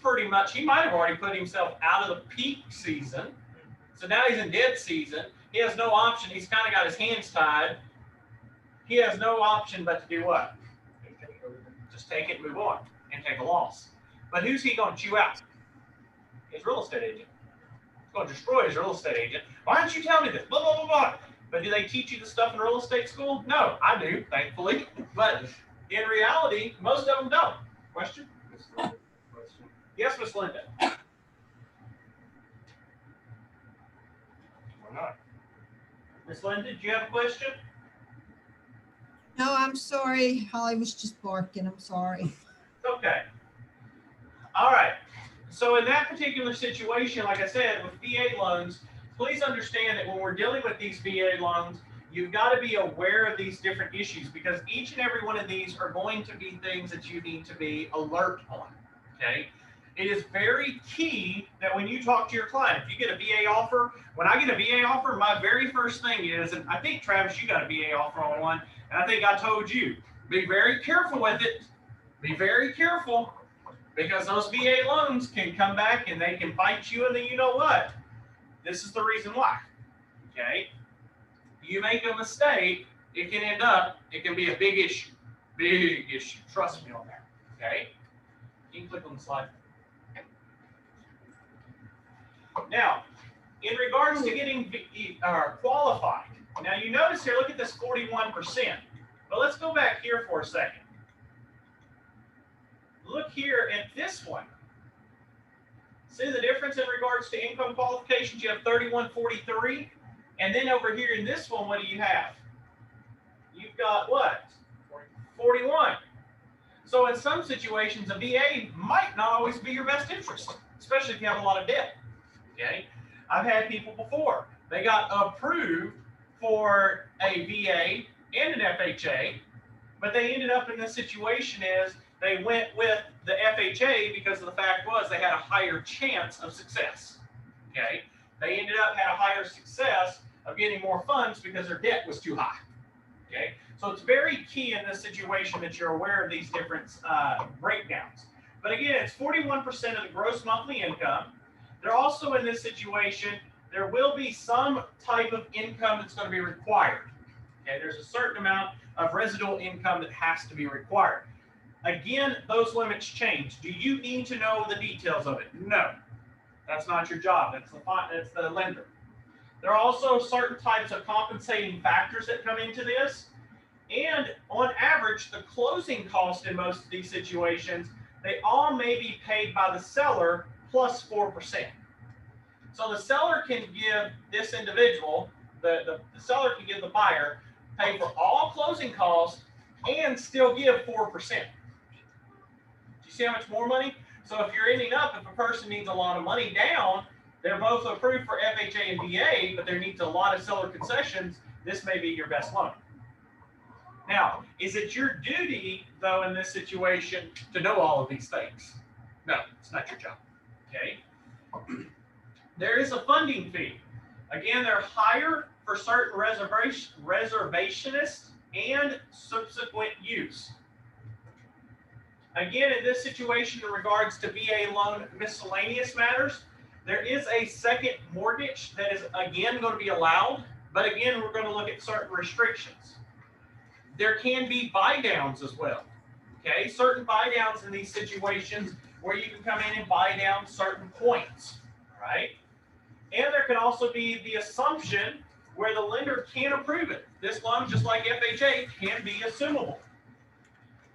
might have already put himself out of the peak season. So now he's in dead season. He has no option. He's kind of got his hands tied. He has no option but to do what? Just take it, move on, and take a loss. But who's he going to chew out? His real estate agent. He's going to destroy his real estate agent. Why don't you tell me this? Blah, blah, blah, blah. But do they teach you the stuff in real estate school? No, I do, thankfully. But in reality, most of them don't. Question? Yes, Miss Linda. Why not? Miss Linda, do you have a question? No, I'm sorry. Holly was just barking. I'm sorry. Okay. All right. So in that particular situation, like I said, with VA loans, please understand that when we're dealing with these VA loans, you've got to be aware of these different issues, because each and every one of these are going to be things that you need to be alert on. Okay. It is very key that when you talk to your client, if you get a VA offer, when I get a VA offer, my very first thing is, and I think, Travis, you got a VA offer on one, and I think I told you, be very careful with it. Be very careful, because those VA loans can come back and they can bite you in the you know what. This is the reason why. Okay? You make a mistake, it can be a big issue. Big issue. Trust me on that. Okay? You can click on the slide. Now, in regards to getting qualified, now you notice here, look at this 41%. But let's go back here for a second. Look here at this one. See the difference in regards to income qualifications? You have 3143. And then over here in this one, what do you have? You've got what? 41. So in some situations, a VA might not always be your best interest, especially if you have a lot of debt. Okay? I've had people before. They got approved for a VA and an FHA, but they ended up in this situation is they went with the FHA because of the fact was they had a higher chance of success. Okay? They ended up had a higher success of getting more funds because their debt was too high. Okay? So it's very key in this situation that you're aware of these different breakdowns. But again, it's 41% of the gross monthly income. They're also in this situation, there will be some type of income that's going to be required. Okay? There's a certain amount of residual income that has to be required. Again, those limits change. Do you need to know the details of it? No. That's not your job. That's the lender. There are also certain types of compensating factors that come into this. And on average, the closing cost in most of these situations, they all may be paid by the seller plus 4%. So the seller can give this individual, the seller can give the buyer, pay for all closing costs and still give 4%. Do you see how much more money? So if you're ending up, if a person needs a lot of money down, they're both approved for FHA and VA, but there needs a lot of seller concessions, this may be your best loan. Now, is it your duty, though, in this situation to know all of these things? No, it's not your job. Okay? There is a funding fee. Again, they're higher for certain reservationists and subsequent use. Again, in this situation, in regards to VA loan miscellaneous matters, there is a second mortgage that is, again, going to be allowed. But again, we're going to look at certain restrictions. There can be buy downs as well. Okay, certain buy downs in these situations where you can come in and buy down certain points. All right. And there can also be the assumption where the lender can approve it. This loan, just like FHA, can be assumable.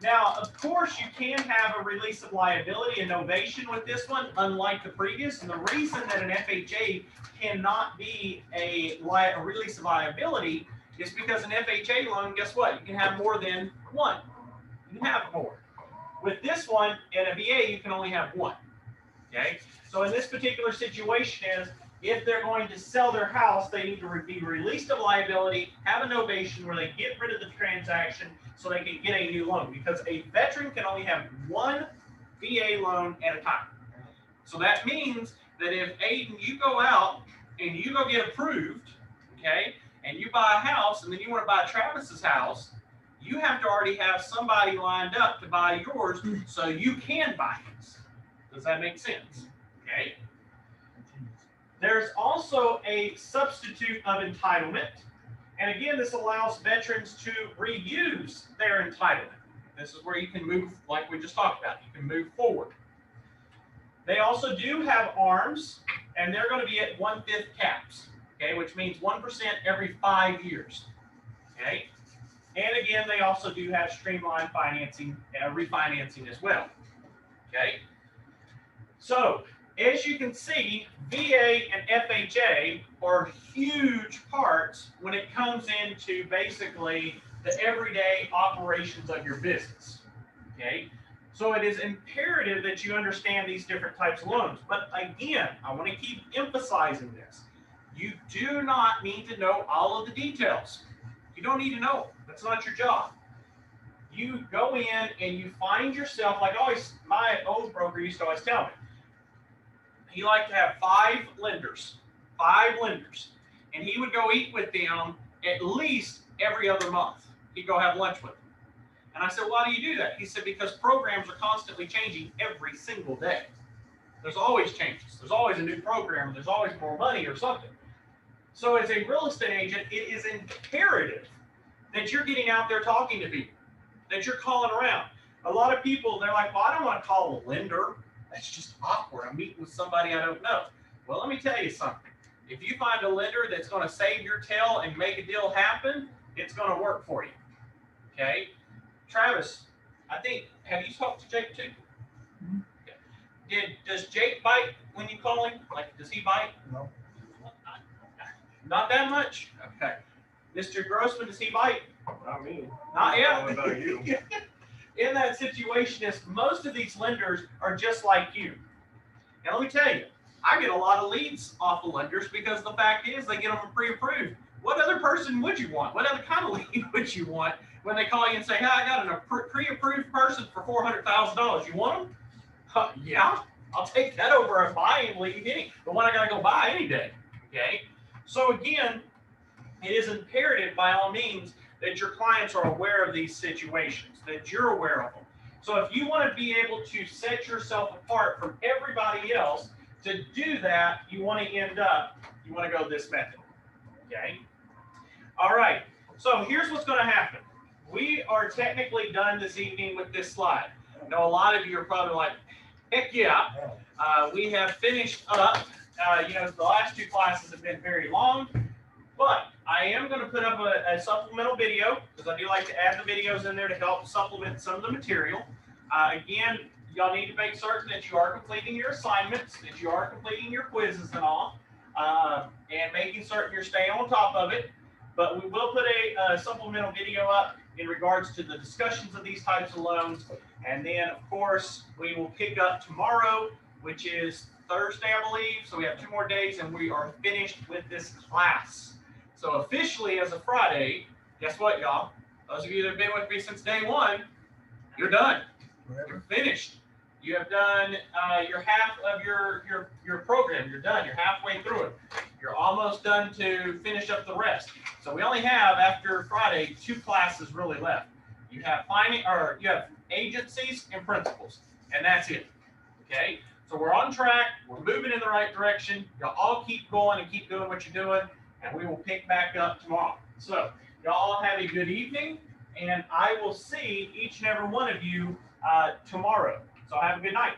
Now, of course, you can have a release of liability and novation with this one, unlike the previous. And the reason that an FHA cannot be a release of liability is because an FHA loan, guess what? You can have more than one. You can have more. With this one, in a VA, you can only have one. Okay? So in this particular situation is, if they're going to sell their house, they need to be released of liability, have a novation where they get rid of the transaction so they can get a new loan. Because a veteran can only have one VA loan at a time. So that means that if Aiden, you go out and you go get approved, okay, and you buy a house and then you want to buy Travis's house, you have to already have somebody lined up to buy yours so you can buy his. Does that make sense? Okay. There's also a substitute of entitlement. And again, this allows veterans to reuse their entitlement. This is where you can move, like we just talked about, you can move forward. They also do have ARMs, and they're going to be at 1/5 caps, okay, which means 1% every 5 years, okay? And again, they also do have streamlined financing, refinancing as well, okay? So, as you can see, VA and FHA are huge parts when it comes into basically the everyday operations of your business, okay? So it is imperative that you understand these different types of loans. But again, I want to keep emphasizing this. You do not need to know all of the details. You don't need to know. That's not your job. You go in and you find yourself, like always, my old broker used to always tell me, he liked to have 5 lenders, and he would go eat with them at least every other month. He'd go have lunch with them. And I said, why do you do that? He said, because programs are constantly changing every single day. There's always changes. There's always a new program. There's always more money or something. So as a real estate agent, it is imperative that you're getting out there talking to people, that you're calling around. A lot of people, they're like, well, I don't want to call a lender. That's just awkward. I'm meeting with somebody I don't know. Well, let me tell you something. If you find a lender that's going to save your tail and make a deal happen, it's going to work for you. Okay? Travis, I think, have you talked to Jake too? Okay. does Jake bite when you call him? Like, does he bite? No. Not that much? Okay. Mr. Grossman, does he bite? Not me. Not yet. What about you? In that situation is most of these lenders are just like you. And let me tell you, I get a lot of leads off of lenders because the fact is they get them pre-approved. What other person would you want? What other kind of lead would you want when they call you and say, hey, I got a pre-approved person for $400,000. You want them? Yeah, I'll take that over a buying lead, the one I got to go buy any day. Okay. So again, it is imperative by all means that your clients are aware of these situations, that you're aware of them. So if you want to be able to set yourself apart from everybody else, to do that, you want to go this method. Okay. All right. So here's what's going to happen. We are technically done this evening with this slide. Now, a lot of you are probably like, heck yeah. We have finished up. The last two classes have been very long, but I am going to put up a supplemental video because I do like to add the videos in there to help supplement some of the material. Again, y'all need to make certain that you are completing your assignments, that you are completing your quizzes and all, and making certain you're staying on top of it. But we will put a supplemental video up in regards to the discussions of these types of loans. And then, of course, we will pick up tomorrow, which is Thursday, I believe. So we have 2 more days and we are finished with this class. So officially, as of Friday, guess what, y'all? Those of you that have been with me since day one, you're done. You're finished. You have done your half of your program. You're done. You're halfway through it. You're almost done to finish up the rest. So we only have, after Friday, 2 classes really left. You have you have agencies and principals, and that's it. Okay. So we're on track. We're moving in the right direction. Y'all all keep going and keep doing what you're doing, and we will pick back up tomorrow. So y'all all have a good evening, and I will see each and every one of you tomorrow. So have a good night.